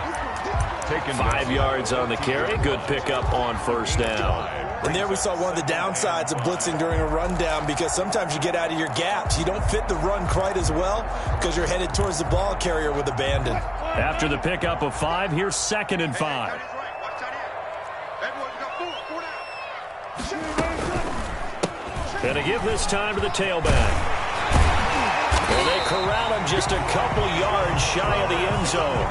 5 yards on the carry. Good pickup on first down. And there we saw one of the downsides of blitzing during a rundown, because sometimes you get out of your gaps. You don't fit the run quite as well because you're headed towards the ball carrier with abandon. After the pickup of 5, here's 2nd and 5. And to give this time to the tailback. And they corral him just a couple yards shy of the end zone.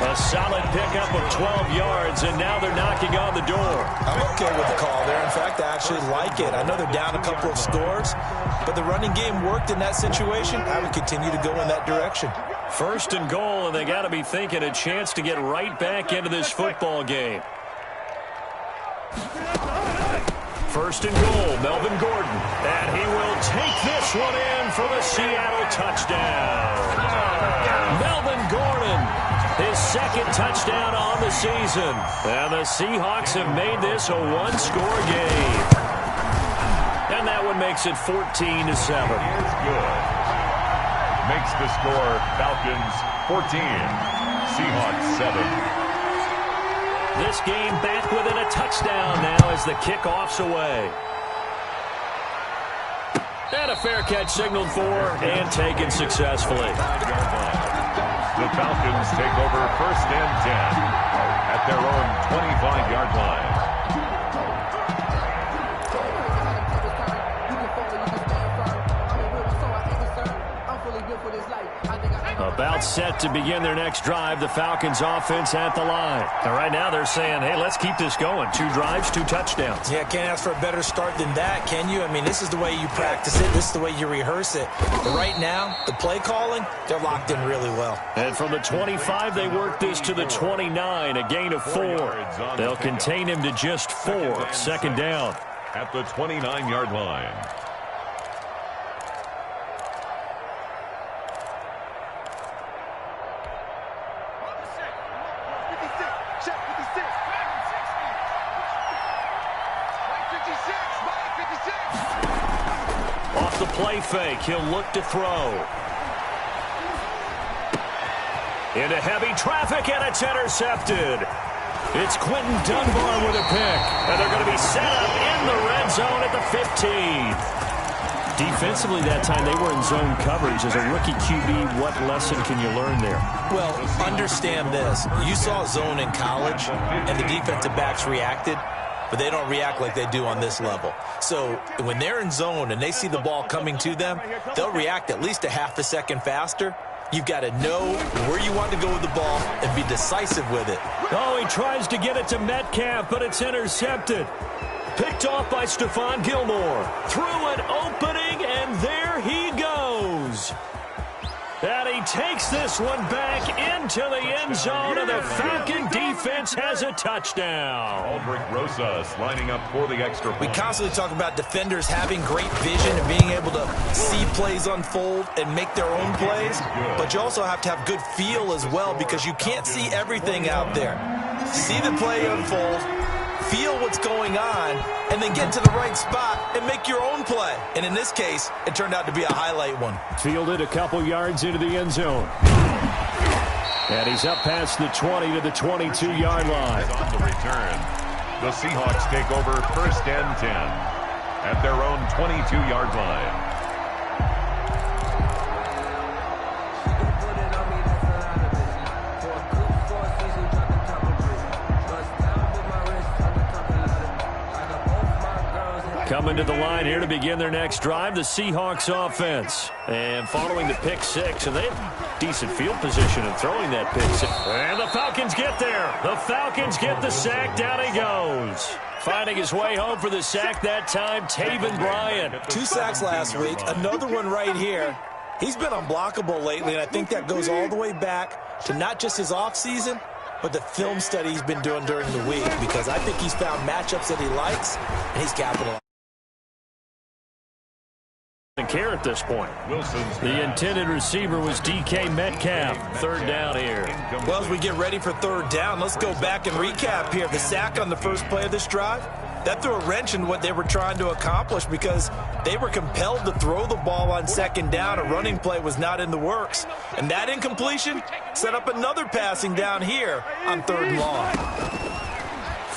A solid pickup of 12 yards, and now they're knocking on the door. I'm okay with the call there. In fact, I actually like it. I know they're down a couple of scores, but the running game worked in that situation. I would continue to go in that direction. 1st and goal, and they got to be thinking a chance to get right back into this football game. 1st and goal, Melvin Gordon. And he will take this one in for the Seattle touchdown. Melvin Gordon, his 2nd touchdown on the season. And the Seahawks have made this a one-score game. And that one makes it 14-7. Good. Makes the score Falcons 14, Seahawks 7. This game back within a touchdown now as the kickoff's away. And a fair catch signaled for and taken successfully. The Falcons take over 1st and 10 at their own 25-yard line. About set to begin their next drive, the Falcons offense at the line. And right now they're saying, hey, let's keep this going. 2 drives, 2 touchdowns. Yeah, can't ask for a better start than that, can you? I mean, this is the way you practice it. This is the way you rehearse it. But right now, the play calling, they're locked in really well. And from the 25, they work this to the 29, a gain of 4. They'll contain him to just 4. 2nd down. At the 29-yard line. Off the play fake, he'll look to throw. Into heavy traffic, and it's intercepted. It's Quentin Dunbar with a pick, and they're going to be set up in the red zone at the 15. Defensively that time, they were in zone coverage. As a rookie QB, what lesson can you learn there? Well, understand this. You saw zone in college, and the defensive backs reacted, but they don't react like they do on this level. So when they're in zone and they see the ball coming to them, they'll react at least a half a second faster. You've got to know where you want to go with the ball and be decisive with it. Oh, he tries to get it to Metcalf, but it's intercepted. Picked off by Stephon Gilmore. Through an opening, and there he goes. And he takes this one back into the end zone, and the Falcon defense has a touchdown. Aldrich Rosas lining up for the extra point. We constantly talk about defenders having great vision and being able to see plays unfold and make their own plays, but you also have to have good feel as well, because you can't see everything out there. See the play unfold, feel what's going on, and then get to the right spot and make your own play. And in this case, it turned out to be a highlight one. Fielded a couple yards into the end zone. And he's up past the 20 to the 22-yard line. On the return, the Seahawks take over 1st and 10 at their own 22-yard line. Coming to the line here to begin their next drive, the Seahawks offense. And following the pick six, and they have decent field position in throwing that pick six. And the Falcons get there. The Falcons get the sack. Down he goes. Finding his way home for the sack that time, Taven Bryan. 2 sacks last week, another one right here. He's been unblockable lately, and I think that goes all the way back to not just his offseason, but the film study he's been doing during the week, because I think he's found matchups that he likes, and he's capitalized. Care at this point. The intended receiver was DK Metcalf. Third down here. Well, as we get ready for third down, let's go back and recap here. The sack on the first play of this drive, that threw a wrench in what they were trying to accomplish because they were compelled to throw the ball on second down. A running play was not in the works. And that incompletion set up another passing down here on third and long.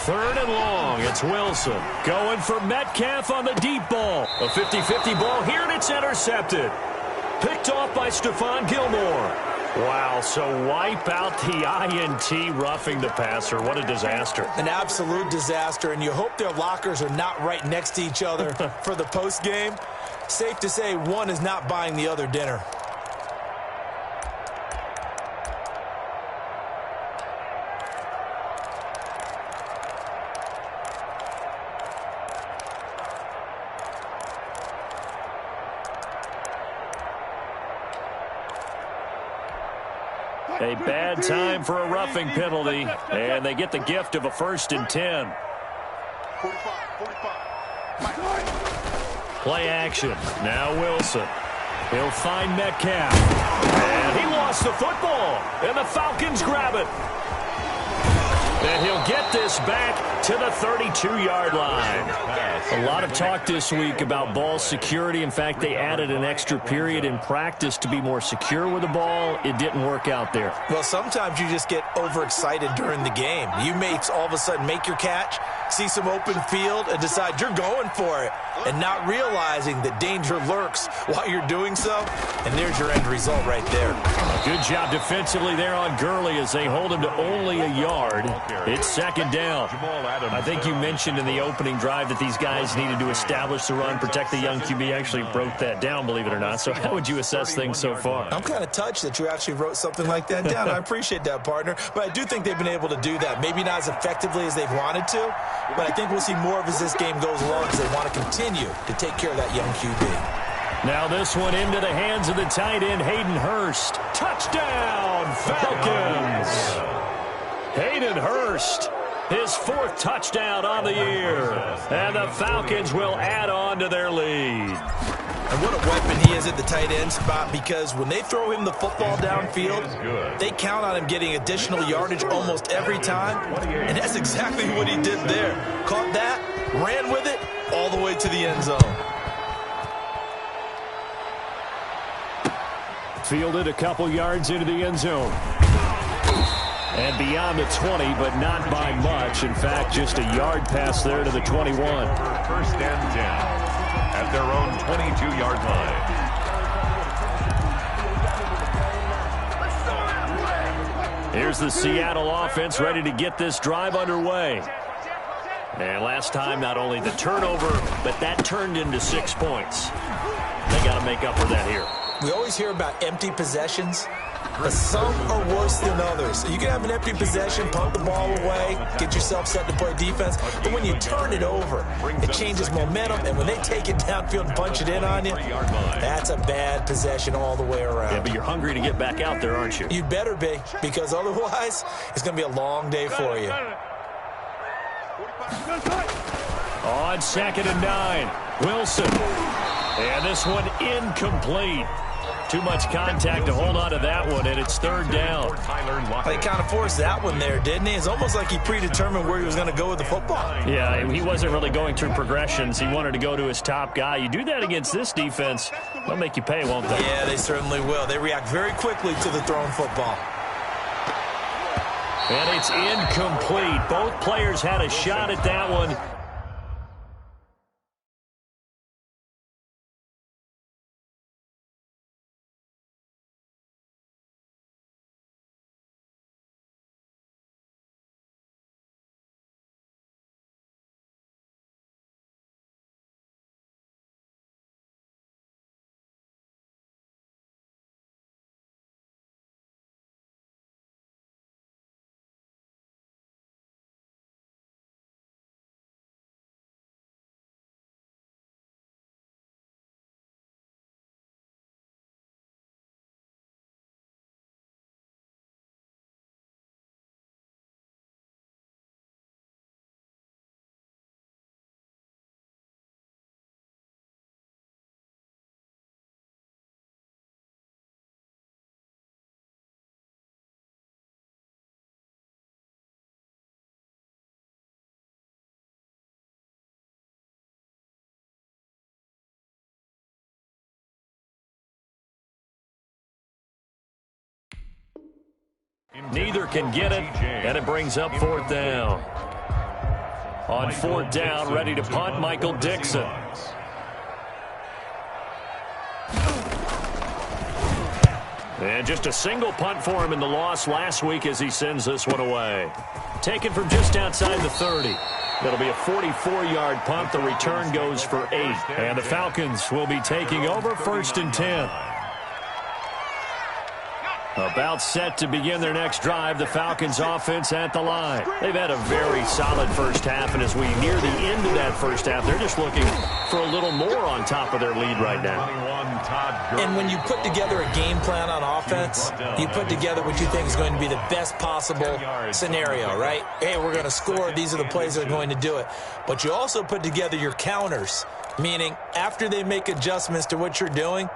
Third and long, it's Wilson going for Metcalf on the deep ball. A 50-50 ball here, and it's intercepted. Picked off by Stephon Gilmore. Wow, so wipe out the INT, roughing the passer. What a disaster. An absolute disaster, and you hope their lockers are not right next to each other for the postgame. Safe to say one is not buying the other dinner. A bad time for a roughing penalty, and they get the gift of a 1st and 10. Play action. Now Wilson. He'll find Metcalf. And he lost the football, and the Falcons grab it. And he'll get this back to the 32-yard line. A lot of talk this week about ball security. In fact, they added an extra period in practice to be more secure with the ball. It didn't work out there. Well, sometimes you just get overexcited during the game. You may all of a sudden make your catch, see some open field, and decide you're going for it, and not realizing that danger lurks while you're doing so. And there's your end result right there. Good job defensively there on Gurley as they hold him to only a yard. It's second down. I think you mentioned in the opening drive that these guys needed to establish the run, protect the young QB. Actually broke that down, believe it or not. So how would you assess things so far? I'm kind of touched that you actually wrote something like that down. I appreciate that, partner. But I do think they've been able to do that. Maybe not as effectively as they've wanted to, but I think we'll see more of as this game goes along because they want to continue to take care of that young QB. Now this one into the hands of the tight end, Hayden Hurst. Touchdown, Falcons! Hayden Hurst, his 4th touchdown on the year. And the Falcons will add on to their lead. And what a weapon he is at the tight end spot, because when they throw him the football downfield, they count on him getting additional yardage almost every time. And that's exactly what he did there. Caught that, ran with it, all the way to the end zone. Fielded a couple yards into the end zone. And beyond the 20, but not by much. In fact, just a yard pass there to the 21. 1st and 10 at their own 22-yard line. Here's the Seattle offense ready to get this drive underway. And last time, not only the turnover, but that turned into 6 points. They got to make up for that here. We always hear about empty possessions, but some are worse than others. You can have an empty possession, pump the ball away, get yourself set to play defense, but when you turn it over, it changes momentum, and when they take it downfield and punch it in on you, that's a bad possession all the way around. Yeah, but you're hungry to get back out there, aren't you? You'd better be, because otherwise, it's going to be a long day for you. On 2nd and 9, Wilson. And this one incomplete. Too much contact to hold on to that one, and it's 3rd down. They kind of forced that one there, didn't he? It's almost like he predetermined where he was going to go with the football. Yeah, he wasn't really going through progressions. He wanted to go to his top guy. You do that against this defense, they'll make you pay, won't they? Yeah, they certainly will. They react very quickly to the thrown football. And it's incomplete. Both players had a shot at that one. Neither can get it, and it brings up fourth down. On fourth down, ready to punt, Michael Dixon. And just a single punt for him in the loss last week as he sends this one away. Taken from just outside the 30. That'll be a 44-yard punt. The return goes for 8. And the Falcons will be taking over first and 10. About set to begin their next drive, the Falcons offense at the line. They've had a very solid first half, and as we near the end of that first half, they're just looking for a little more on top of their lead right now. And when you put together a game plan on offense, you put together what you think is going to be the best possible scenario, right? Hey, we're going to score. These are the plays that are going to do it. But you also put together your counters, meaning after they make adjustments to what you're doing,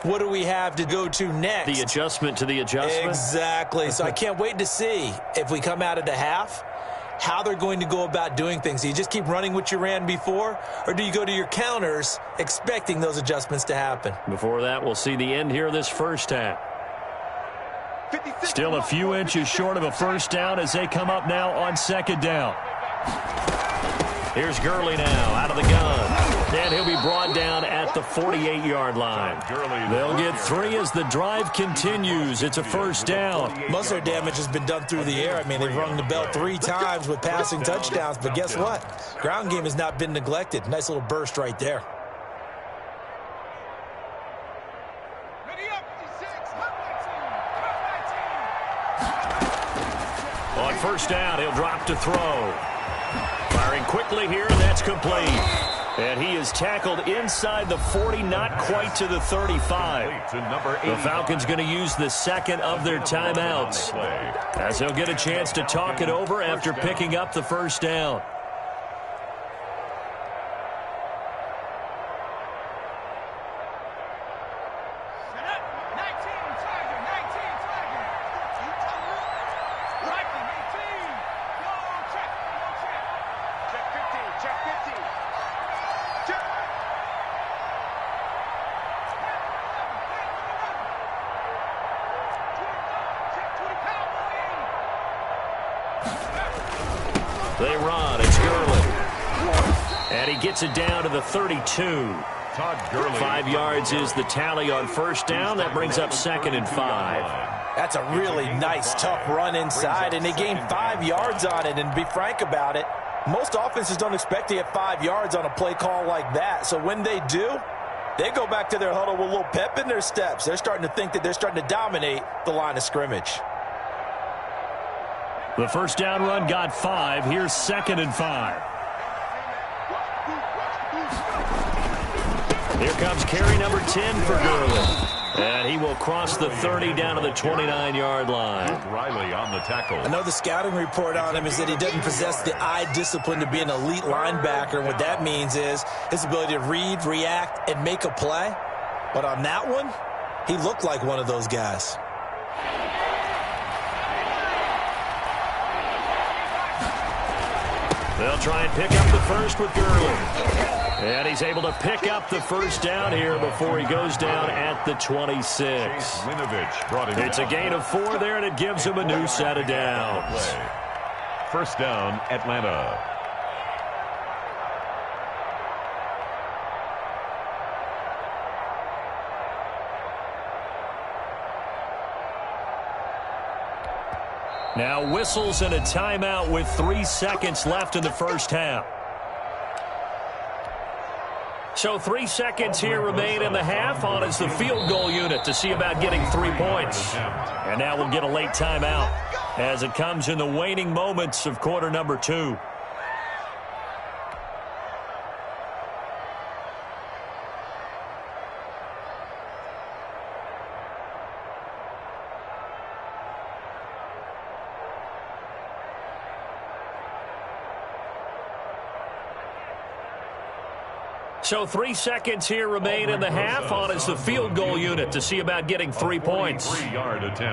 what do we have to go to next? The adjustment to the adjustment? Exactly. So I can't wait to see if we come out of the half, how they're going to go about doing things. Do you just keep running what you ran before, or do you go to your counters expecting those adjustments to happen? Before that, we'll see the end here of this first half. Still a few inches short of a first down as they come up now on second down. Here's Gurley now out of the gun. And he'll be brought down at the 48-yard line. They'll get 3 as the drive continues. It's a first down. Most of their damage has been done through the air. I mean, they've rung the bell 3 times with passing touchdowns. But guess what? Ground game has not been neglected. Nice little burst right there. On first down, he'll drop to throw. Firing quickly here, and that's complete. And he is tackled inside the 40, not quite to the 35. The Falcons going to use the second of their timeouts, as they'll get a chance to talk it over after picking up the first down. They run. It's Gurley. And he gets it down to the 32. 5 yards is the tally on first down. That brings up second and 5. That's a really nice, tough run inside, and they gained 5 yards on it. And to be frank about it, most offenses don't expect to get 5 yards on a play call like that. So when they do, they go back to their huddle with a little pep in their steps. They're starting to think that they're starting to dominate the line of scrimmage. The first down run got 5. Here's second and 5. Here comes carry number 10 for Gurley. And he will cross the 30 down to the 29-yard line. Riley on the tackle. I know the scouting report on him is that he doesn't possess the eye discipline to be an elite linebacker. And what that means is his ability to read, react, and make a play. But on that one, he looked like one of those guys. They'll try and pick up the first with Gurley. And he's able to pick up the first down here before he goes down at the 26. It's a gain of 4 there, and it gives him a new set of downs. First down, Atlanta. Now whistles and a timeout with 3 seconds left in the first half. So 3 seconds here remain in the half. On is the field goal unit to see about getting 3 points. And now we'll get a late timeout as it comes in the waning moments of quarter number 2. So 3 seconds here remain in the half. On is the field goal unit to see about getting 3 points.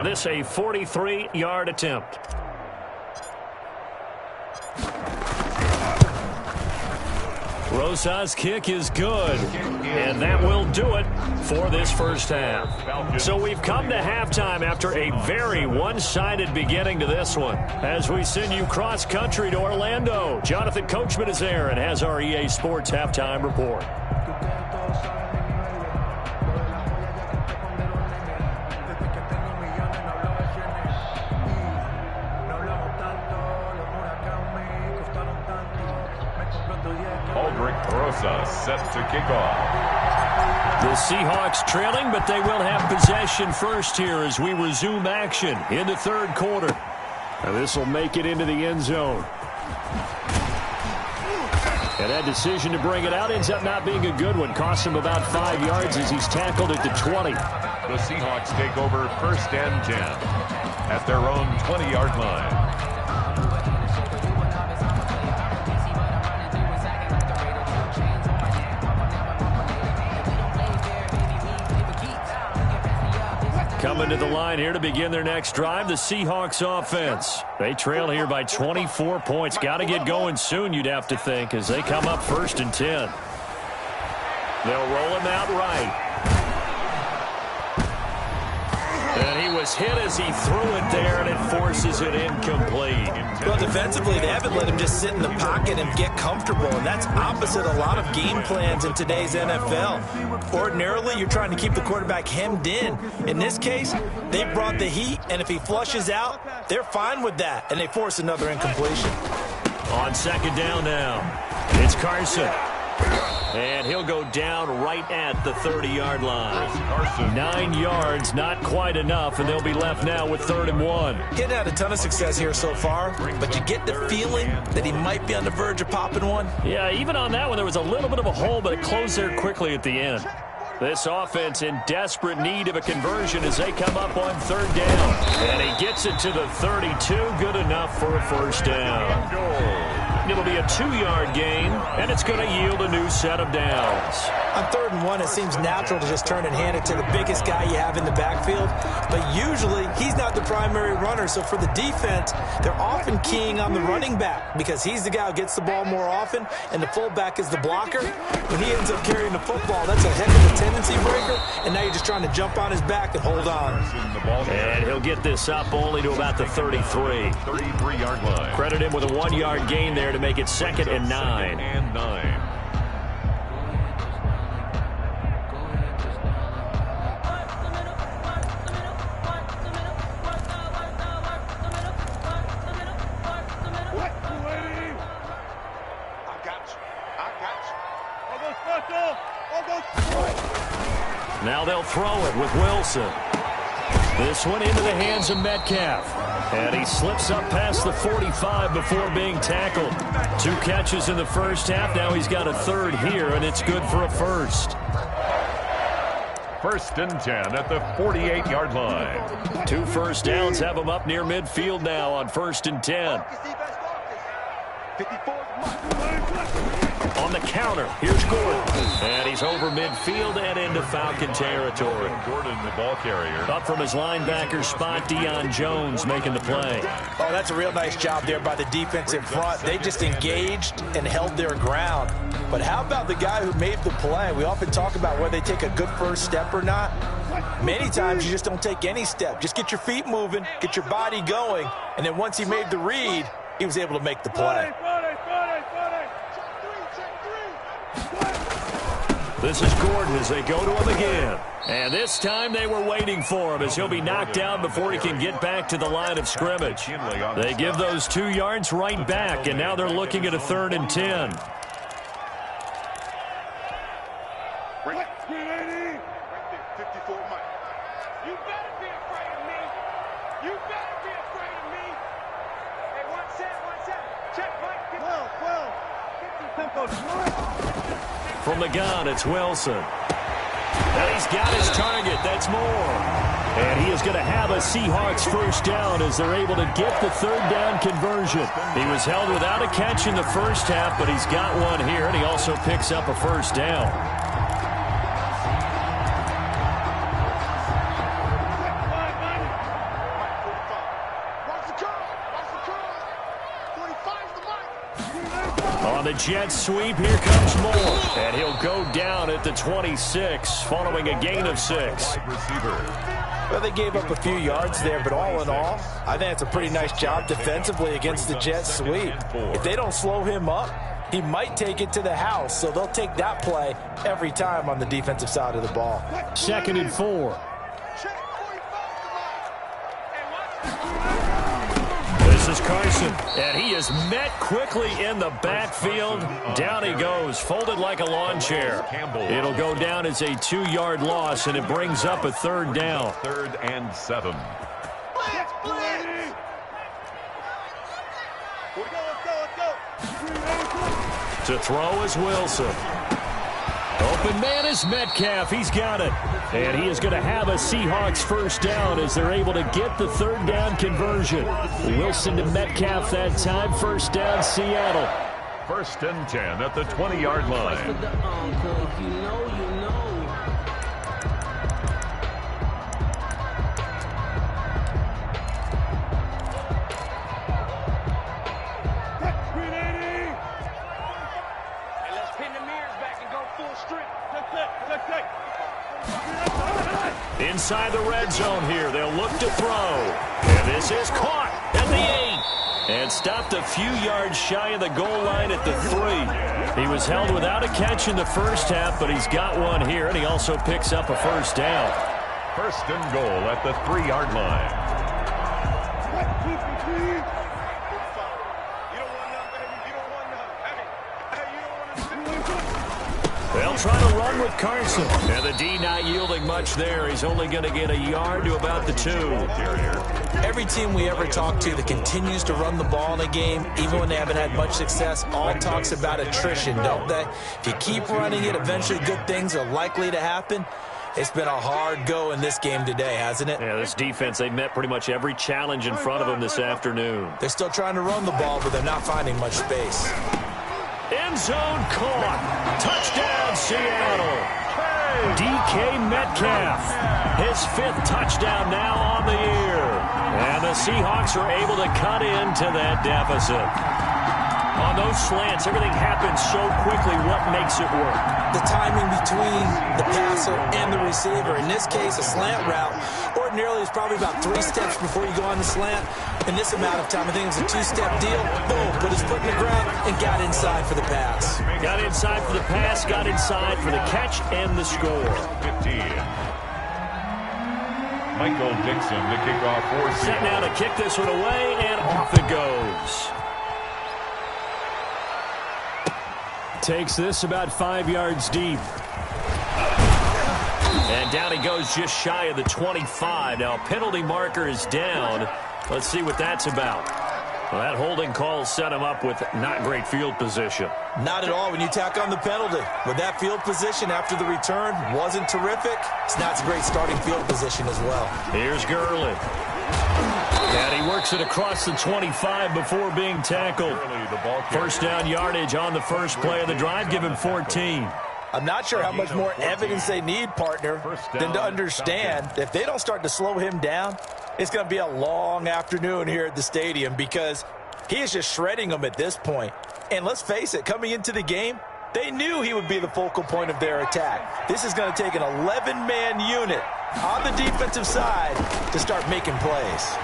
This a 43-yard attempt. Rosas' kick is good, and that will do it for this first half. So we've come to halftime after a very one-sided beginning to this one. As we send you cross-country to Orlando, Jonathan Coachman is there and has our EA Sports halftime report. Set to kick off. The Seahawks trailing, but they will have possession first here as we resume action in the third quarter. And this will make it into the end zone. And that decision to bring it out ends up not being a good one. Costs him about 5 yards as he's tackled at the 20. The Seahawks take over 1st and 10 at their own 20-yard line. Coming to the line here to begin their next drive, the Seahawks offense. They trail here by 24 points. Got to get going soon, you'd have to think, as they come up 1st and 10. They'll roll him out right. And he was hit as he threw it there, and it forces it incomplete. Well, defensively, they haven't let him just sit in the pocket and get comfortable, and that's opposite a lot of game plans in today's NFL. Ordinarily, you're trying to keep the quarterback hemmed in. In this case, they brought the heat, and if he flushes out, they're fine with that, and they force another incompletion. On 2nd down now, it's Carson. And he'll go down right at the 30-yard line. 9 yards, not quite enough, and they'll be left now with 3rd and 1. Getting had a ton of success here so far, but you get the feeling that he might be on the verge of popping one. Yeah, even on that one, there was a little bit of a hole, but it closed there quickly at the end. This offense in desperate need of a conversion as they come up on 3rd down. And he gets it to the 32, good enough for a 1st down. It'll be a 2-yard gain, and it's going to yield a new set of downs. On 3rd and 1, it seems natural to just turn and hand it to the biggest guy you have in the backfield. But usually, he's not the primary runner. So for the defense, they're often keying on the running back because he's the guy who gets the ball more often, and the fullback is the blocker. When he ends up carrying the football, that's a heck of a tendency breaker, and now you're just trying to jump on his back and hold on. And he'll get this up only to about the 33. 33-yard line. Credit him with a 1-yard gain there to make it 2nd and 9. And 9. Now they'll throw it with Wilson. This one into the hands of Metcalf. And he slips up past the 45 before being tackled. 2 catches in the first half. Now he's got a 3rd here, and it's good for a 1st. 1st and 10 at the 48-yard line. 2 first downs have him up near midfield now on 1st and 10. On the counter, here's Gordon. And he's over midfield and into Falcon territory. Gordon, the ball carrier. Up from his linebacker spot, Deion Jones making the play. Oh, that's a real nice job there by the defense in front. They just engaged and held their ground. But how about the guy who made the play? We often talk about whether they take a good first step or not. Many times you just don't take any step. Just get your feet moving, get your body going, and then once he made the read, he was able to make the play. This is Gordon as they go to him again. And this time they were waiting for him as he'll be knocked down before he can get back to the line of scrimmage. They give those 2 yards right back, and now they're looking at a 3rd and 10. From the gun, it's Wilson. And he's got his target. That's more. And he is going to have a Seahawks 1st down as they're able to get the 3rd down conversion. He was held without a catch in the first half, but he's got one here, and he also picks up a 1st down. On On the jet sweep, here comes Moore. And he'll go down at the 26 following a gain of 6. Well, they gave up a few yards there, but all in all, I think it's a pretty nice job defensively against the jet sweep. If they don't slow him up, he might take it to the house, so they'll take that play every time on the defensive side of the ball. 2nd and 4. This is Carson, and he is met quickly in the backfield. Down he goes, folded like a lawn chair. It'll go down as a 2-yard loss, and it brings up a 3rd down. 3rd and 7. To throw is Wilson. Open man is Metcalf. He's got it. And he is going to have a Seahawks 1st down as they're able to get the 3rd down conversion. Wilson to Metcalf that time. 1st down, Seattle. 1st and 10 at the 20-yard line. Inside the red zone here. They'll look to throw. And this is caught at the 8. And stopped a few yards shy of the goal line at the 3. He was held without a catch in the first half, but he's got one here, and he also picks up a 1st down. 1st and goal at the 3-yard line. They'll try to run with Carson. And the D not yielding much there. He's only going to get a yard to about the 2. Every team we ever talk to that continues to run the ball in a game, even when they haven't had much success, all talks about attrition, don't they? If you keep running it, eventually good things are likely to happen. It's been a hard go in this game today, hasn't it? Yeah, this defense, they met pretty much every challenge in front of them this afternoon. They're still trying to run the ball, but they're not finding much space. End zone caught. Touchdown, Seattle. DK Metcalf. His 5th touchdown now on the year. And the Seahawks are able to cut into that deficit. On those slants, everything happens so quickly. What makes it work? The timing between the passer and the receiver. In this case, a slant route ordinarily is probably about 3 steps before you go on the slant. In this amount of time, I think it was a 2-step deal. Boom, put his foot in the ground and got inside for the pass. Got inside for the pass, got inside for the catch and the score. 15. Michael Dixon to kick off for Seattle. Set now to kick this one away, and off it goes. Takes this about 5 yards deep. And down he goes just shy of the 25. Now penalty marker is down. Let's see what that's about. Well, that holding call set him up with not great field position. Not at all when you tack on the penalty. With that field position after the return wasn't terrific, it's not a great starting field position as well. Here's Gurley. And he works it across the 25 before being tackled. 1st down yardage on the first play of the drive. Give him 14. I'm not sure how much more evidence they need, partner, than to understand that if they don't start to slow him down, it's going to be a long afternoon here at the stadium because he is just shredding them at this point. And let's face it, coming into the game, they knew he would be the focal point of their attack. This is going to take an 11-man unit on the defensive side to start making plays.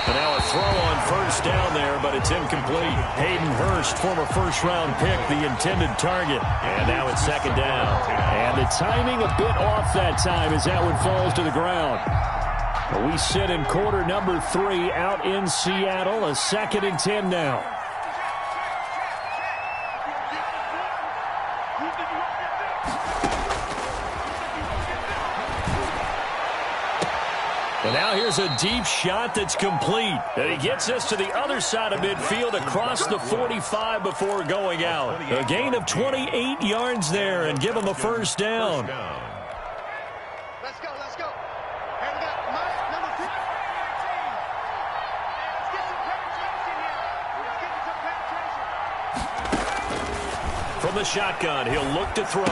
And now a throw on 1st down there, but it's incomplete. Hayden Hurst, former 1st-round pick, the intended target. And now it's 2nd down. And the timing a bit off that time as that one falls to the ground. We sit in quarter number 3 out in Seattle. A 2nd and 10 now. And now here's a deep shot that's complete. And he gets us to the other side of midfield across the 45 before going out. A gain of 28 yards there and give him a 1st down. Let's go, let's go. And we got Mike, number 2. Let's get some penetration here. Let's get some penetration. From the shotgun, he'll look to throw.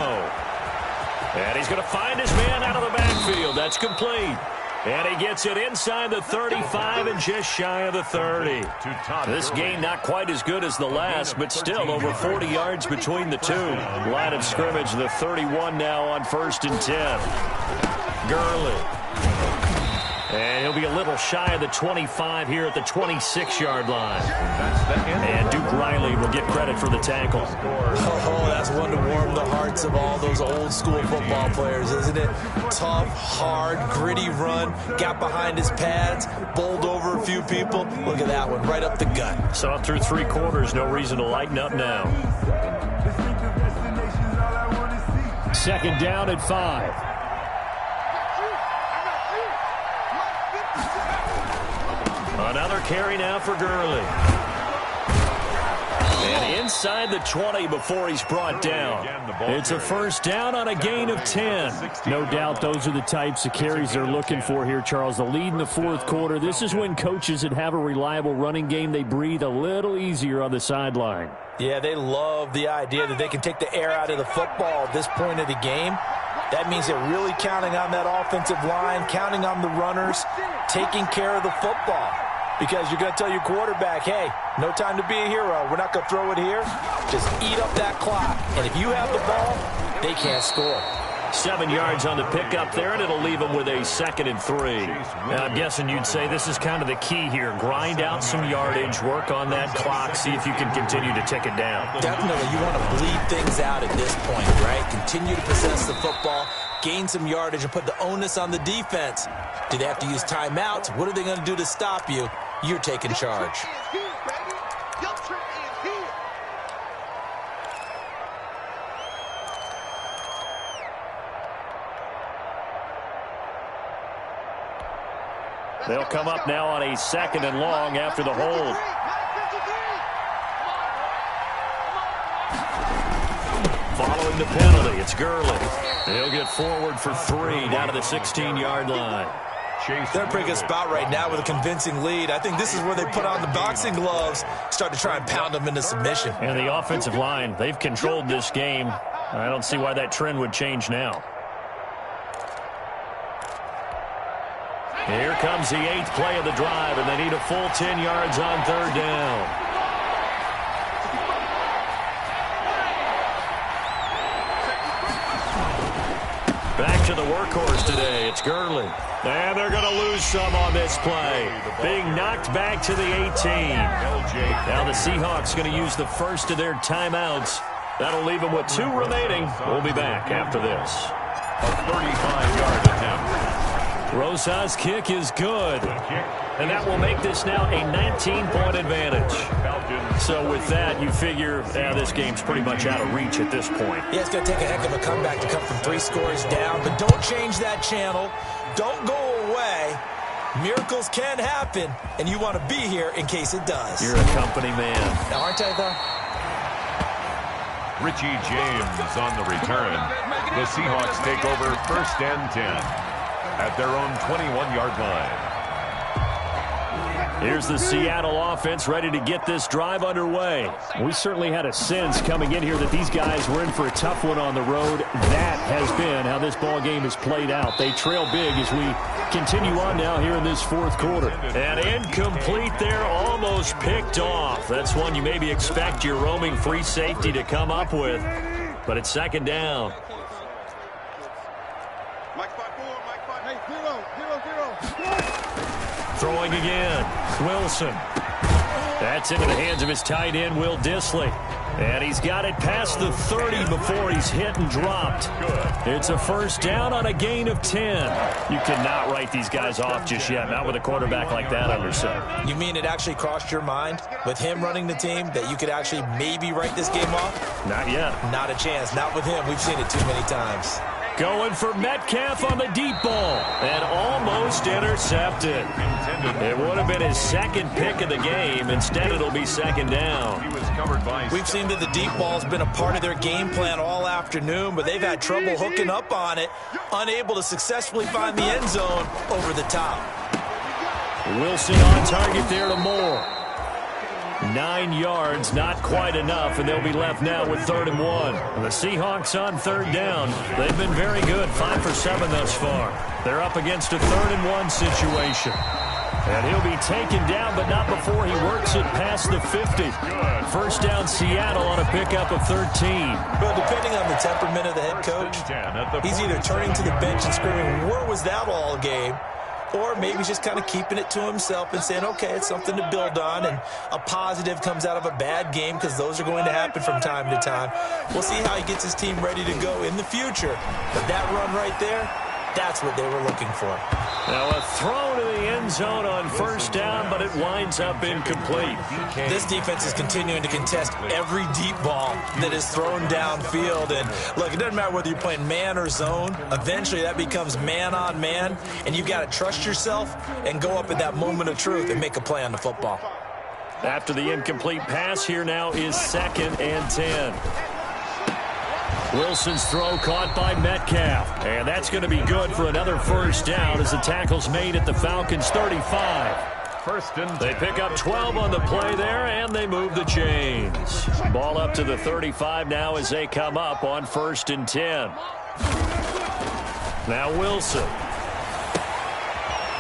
And he's going to find his man out of the backfield. That's complete. And he gets it inside the 35 and just shy of the 30. This game not quite as good as the last, but still over 40 yards between the two. Line of scrimmage, the 31 now on 1st and 10. Gurley. And he'll be a little shy of the 25 here at the 26-yard line. And Duke Riley will get credit for the tackle. Oh, that's one to warm the hearts of all those old-school football players, isn't it? Tough, hard, gritty run. Got behind his pads, bowled over a few people. Look at that one, right up the gut. Saw through 3 quarters, no reason to lighten up now. 2nd down at 5. Another carry now for Gurley. And inside the 20 before he's brought down. It's a 1st down on a gain of 10. No doubt those are the types of carries they're looking for here, Charles. The lead in the 4th quarter. This is when coaches that have a reliable running game, they breathe a little easier on the sideline. Yeah, they love the idea that they can take the air out of the football at this point of the game. That means they're really counting on that offensive line, counting on the runners, taking care of the football. Because you're going to tell your quarterback, hey, no time to be a hero. We're not going to throw it here. Just eat up that clock. And if you have the ball, they can't score. 7 yards on the pickup there, and it'll leave them with a 2nd and 3. And I'm guessing you'd say this is kind of the key here. Grind out some yardage, work on that clock, see if you can continue to tick it down. Definitely. You want to bleed things out at this point, right? Continue to possess the football, gain some yardage, and put the onus on the defense. Do they have to use timeouts? What are they going to do to stop you? You're taking charge. They'll come up now on a 2nd and long after the hold. Following the penalty, it's Gurley. He'll get forward for 3 down to the 16-yard line. They're in a pretty good spot right now with a convincing lead. I think this is where they put on the boxing gloves, start to try and pound them into submission. And the offensive line, they've controlled this game. I don't see why that trend would change now. Here comes the 8th play of the drive, and they need a full 10 yards on 3rd down. Back to the workhorse today. It's Gurley. And they're going to lose some on this play. Being knocked back to the 18. Now the Seahawks going to use the first of their timeouts. That'll leave them with 2 remaining. We'll be back after this. A 35-yard attempt. Rosa's kick is good. And that will make this now a 19-point advantage. So with that, you figure this game's pretty much out of reach at this point. Yeah, it's going to take a heck of a comeback to come from 3 scores down. But don't change that channel. Don't go away. Miracles can happen, and you want to be here in case it does. You're a company man. Now, aren't I, though? Richie James on the return. The Seahawks take over 1st and 10 at their own 21-yard line. Here's the Seattle offense ready to get this drive underway. We certainly had a sense coming in here that these guys were in for a tough one on the road. That has been how this ball game has played out. They trail big as we continue on now here in this 4th quarter. And incomplete there, almost picked off. That's one you maybe expect your roaming free safety to come up with. But it's 2nd down. Throwing again. Wilson. That's into the hands of his tight end, Will Dissly. And he's got it past the 30 before he's hit and dropped. It's a 1st down on a gain of 10. You cannot write these guys off just yet, not with a quarterback like that under center. You mean it actually crossed your mind with him running the team that you could actually maybe write this game off? Not yet. Not a chance. Not with him. We've seen it too many times. Going for Metcalf on the deep ball. And almost intercepted. It would have been his 2nd pick of the game. Instead, it'll be 2nd down. We've seen that the deep ball's been a part of their game plan all afternoon, but they've had trouble hooking up on it, unable to successfully find the end zone over the top. Wilson on target there to Moore. 9 yards, not quite enough, and they'll be left now with 3rd and 1. The Seahawks on 3rd down. They've been very good, 5 for 7 thus far. They're up against a 3rd and 1 situation. And he'll be taken down, but not before he works it past the 50. First down Seattle on a pickup of 13. Well, depending on the temperament of the head coach, he's either turning to the bench and screaming, where was that all game? Or maybe he's just kind of keeping it to himself and saying, okay, it's something to build on, and a positive comes out of a bad game because those are going to happen from time to time. We'll see how he gets his team ready to go in the future. But that run right there, that's what they were looking for. Now a throw to the end zone on first down, but it winds up incomplete. This defense is continuing to contest every deep ball that is thrown downfield. And look, it doesn't matter whether you're playing man or zone. Eventually that becomes man on man, and you've got to trust yourself and go up at that moment of truth and make a play on the football. After the incomplete pass, here now is 2nd and 10. Wilson's throw caught by Metcalf. And that's going to be good for another first down as the tackle's made at the Falcons' 35. They pick up 12 on the play there, and they move the chains. Ball up to the 35 now as they come up on 1st and 10. Now Wilson.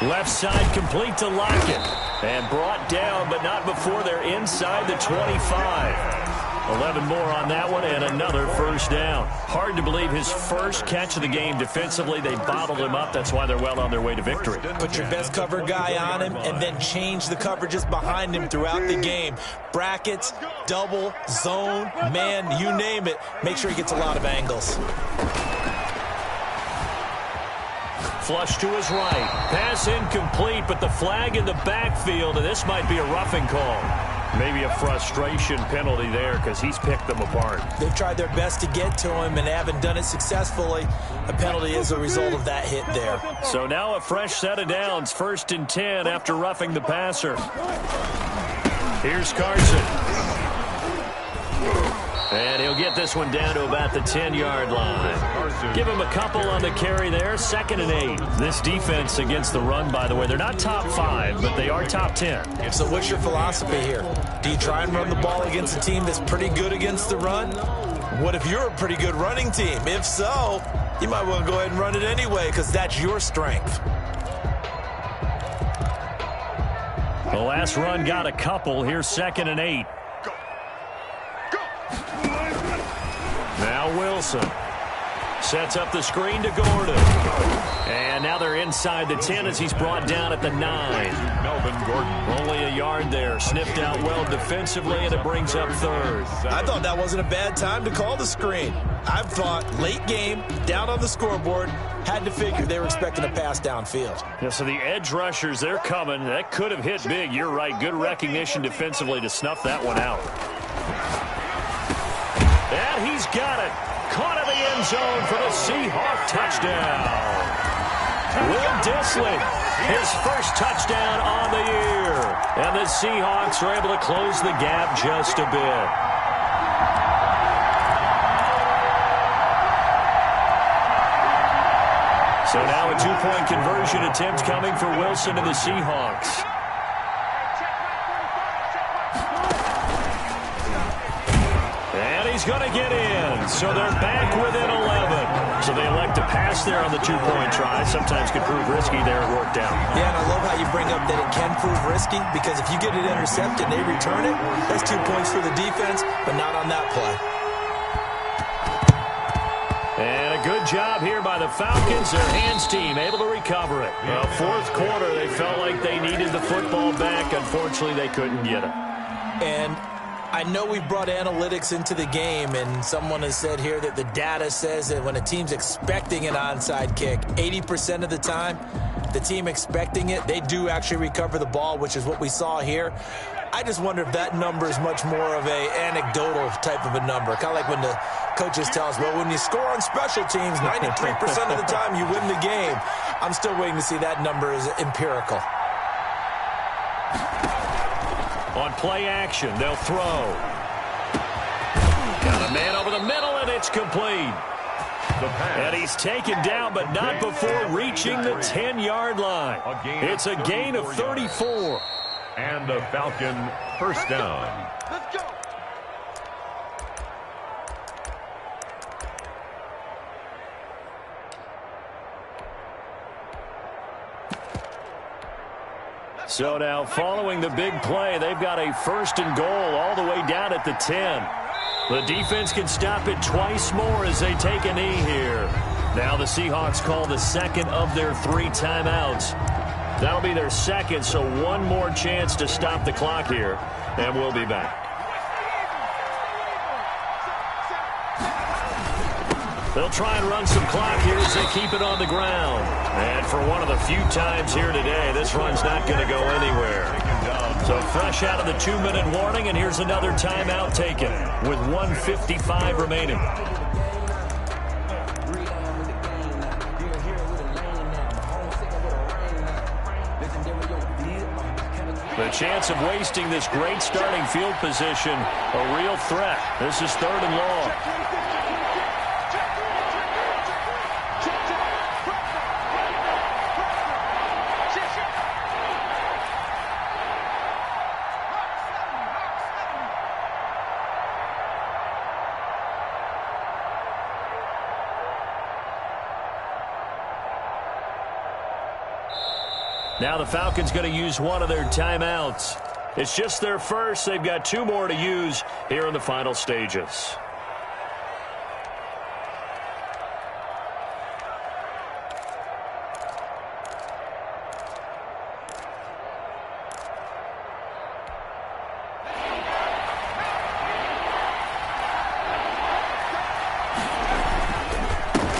Left side complete to Lockett. And brought down, but not before they're inside the 25. 11 more on that one, and another first down. Hard to believe his first catch of the game defensively. They bottled him up. That's why they're well on their way to victory. Put your best cover guy on him and then change the coverages behind him throughout the game. Brackets, double, zone, man, you name it. Make sure he gets a lot of angles. Flush to his right. Pass incomplete, but the flag in the backfield, and this might be a roughing call. Maybe a frustration penalty there because he's picked them apart. They've tried their best to get to him and haven't done it successfully. A penalty is a result of that hit there. So now a fresh set of downs. 1st and 10 after roughing the passer. Here's Carson. And he'll get this one down to about the 10-yard line. Give him a couple on the carry there. 2nd and 8. This defense against the run, by the way, they're not top 5, but they are top 10. So what's your philosophy here? Do you try and run the ball against a team that's pretty good against the run? What if you're a pretty good running team? If so, you might want to go ahead and run it anyway because that's your strength. The last run got a couple. Here's 2nd and 8. Now Wilson sets up the screen to Gordon. And now they're inside the 10 as he's brought down at the 9. Melvin Gordon. Only a yard there. Sniffed out well defensively, and it brings up 3rd. I thought that wasn't a bad time to call the screen. I thought late game, down on the scoreboard, had to figure they were expecting a pass downfield. Yeah, so the edge rushers, they're coming. That could have hit big. You're right. Good recognition defensively to snuff that one out. And he's got it. Caught in the end zone for the Seahawks touchdown. Will Dissly, his first touchdown on the year. And the Seahawks are able to close the gap just a bit. So now a 2-point conversion attempt coming for Wilson and the Seahawks. He's going to get in, so they're back within 11. So they elect to pass there on the 2-point try. Sometimes could prove risky there. It worked out. Yeah, and I love how you bring up that it can prove risky because if you get it intercepted and they return it, that's 2 points for the defense, but not on that play. And a good job here by the Falcons. Their hands team able to recover it. Well, 4th quarter, they felt like they needed the football back. Unfortunately, they couldn't get it. And I know we brought analytics into the game, and someone has said here that the data says that when a team's expecting an onside kick, 80% of the time, the team expecting it, they do actually recover the ball, which is what we saw here. I just wonder if that number is much more of a anecdotal type of a number. Kind of like when the coaches tell us, well, when you score on special teams, 93% of the time you win the game. I'm still waiting to see that number is empirical. On play action, they'll throw. Got a man over the middle, and it's complete. And he's taken down, but not before reaching the 10-yard line. It's a gain of 34. And a Falcon first down. Let's go. So now following the big play, they've got a 1st and goal all the way down at the 10. The defense can stop it twice more as they take a knee here. Now the Seahawks call the second of their 3 timeouts. That'll be their second, so one more chance to stop the clock here, and we'll be back. They'll try and run some clock here as they keep it on the ground. And for one of the few times here today, this run's not going to go anywhere. So fresh out of the 2-minute warning, and here's another timeout taken with 1:55 remaining. The chance of wasting this great starting field position, a real threat. This is 3rd and long. Now the Falcons going to use one of their timeouts. It's just their first. They've got 2 more to use here in the final stages.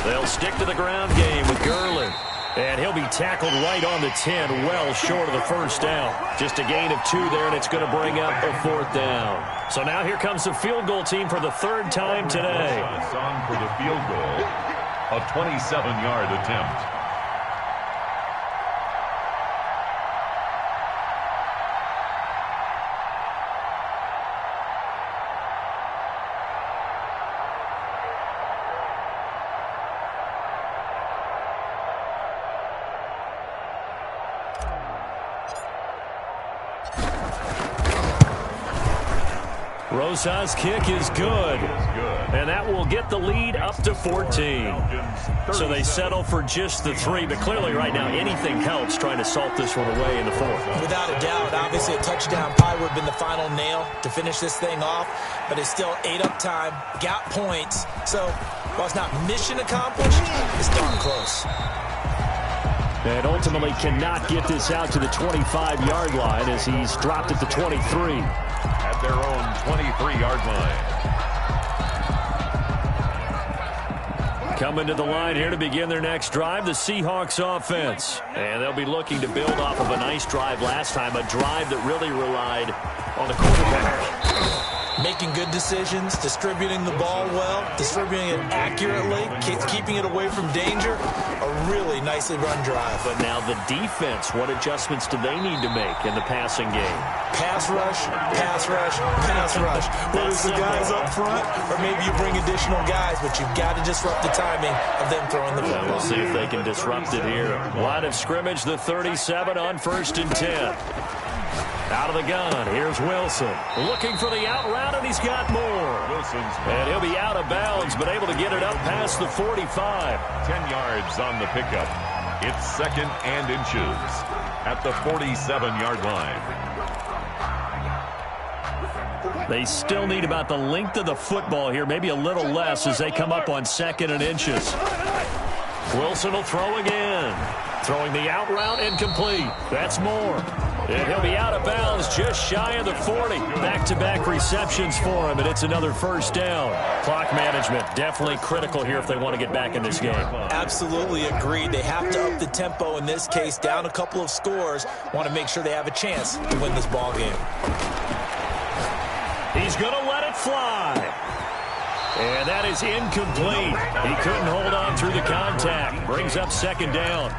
They'll stick to the ground game with Gurley. And he'll be tackled right on the 10, well short of the 1st down. Just a gain of 2 there, and it's going to bring up a 4th down. So now here comes the field goal team for the 3rd time today. On for the field goal, a 27-yard attempt. Rosas' kick is good. And that will get the lead up to 14. So they settle for just the 3. But clearly right now anything helps trying to salt this one away in the 4th. Without a doubt, obviously a touchdown probably would have been the final nail to finish this thing off. But it's still 8 up time, got points. So while it's not mission accomplished, it's darn close. And ultimately cannot get this out to the 25-yard line as he's dropped at the 23. At their own 23-yard line. Coming to the line here to begin their next drive, the Seahawks offense. And they'll be looking to build off of a nice drive last time, a drive that really relied on the quarterback. Making good decisions, distributing the ball well, distributing it accurately, keeping it away from danger. A really nicely run drive. But now the defense, what adjustments do they need to make in the passing game? Pass rush, pass rush, pass rush. Whether it's the guys up front or maybe you bring additional guys, but you've got to disrupt the timing of them throwing the football. We'll see if they can disrupt it here. Line of scrimmage, the 37 on 1st and 10. Out of the gun, here's Wilson. Looking for the out route, and he's got more. And he'll be out of bounds, but able to get it up past the 45. 10 yards on the pickup. It's 2nd and inches at the 47-yard line. They still need about the length of the football here, maybe a little less as they come up on 2nd and inches. Wilson will throw again. Throwing the out route incomplete. That's more. And he'll be out of bounds just shy of the 40. Back-to-back receptions for him, and it's another 1st down. Clock management definitely critical here if they want to get back in this game. Absolutely agreed. They have to up the tempo in this case, down a couple of scores. Want to make sure they have a chance to win this ball game. He's going to let it fly. And that is incomplete. He couldn't hold on through the contact. Brings up 2nd down.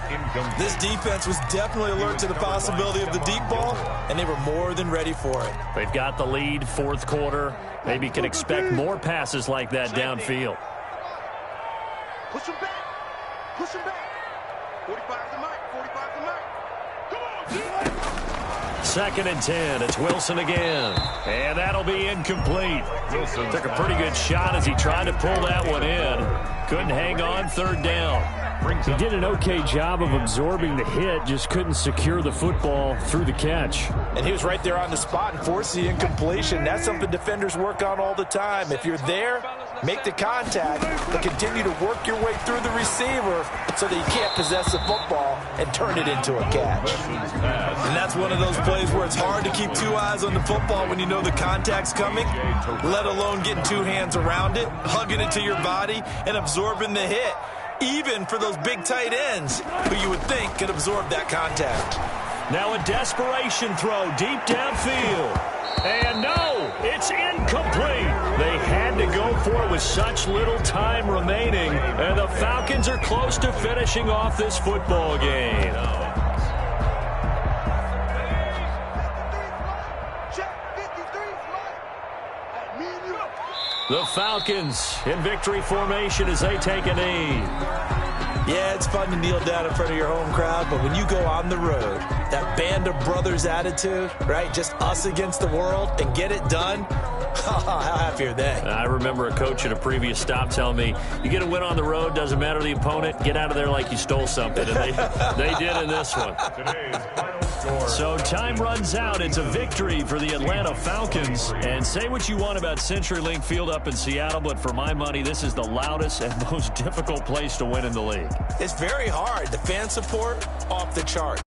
This defense was definitely alert to the possibility of the deep ball, and they were more than ready for it. They've got the lead, 4th quarter. Maybe can expect more passes like that downfield. Push him back. Push him back. 45 the mark. 45 the mark. Come on, 2nd and 10. It's Wilson again. And that'll be incomplete. Wilson took a pretty good shot as he tried to pull that one in. Couldn't hang on 3rd down. He did an okay job of absorbing the hit, just couldn't secure the football through the catch. And he was right there on the spot and forced the incompletion. That's something defenders work on all the time. If you're there, make the contact, but continue to work your way through the receiver so that you can't possess the football and turn it into a catch. And that's one of those plays where it's hard to keep 2 eyes on the football when you know the contact's coming, let alone getting 2 hands around it, hugging it to your body, and absorbing the hit. Even for those big tight ends who you would think could absorb that contact. Now a desperation throw deep downfield. And no, it's incomplete. They had to go for it with such little time remaining. And the Falcons are close to finishing off this football game. The Falcons in victory formation as they take a knee. Yeah, it's fun to kneel down in front of your home crowd, but when you go on the road, that band of brothers attitude, right, just us against the world, and get it done, how happy are they? I remember a coach at a previous stop telling me, you get a win on the road, doesn't matter the opponent, get out of there like you stole something. And they did in this one. So time runs out. It's a victory for the Atlanta Falcons. And say what you want about CenturyLink Field up in Seattle, but for my money, this is the loudest and most difficult place to win in the league. It's very hard. The fan support, off the chart.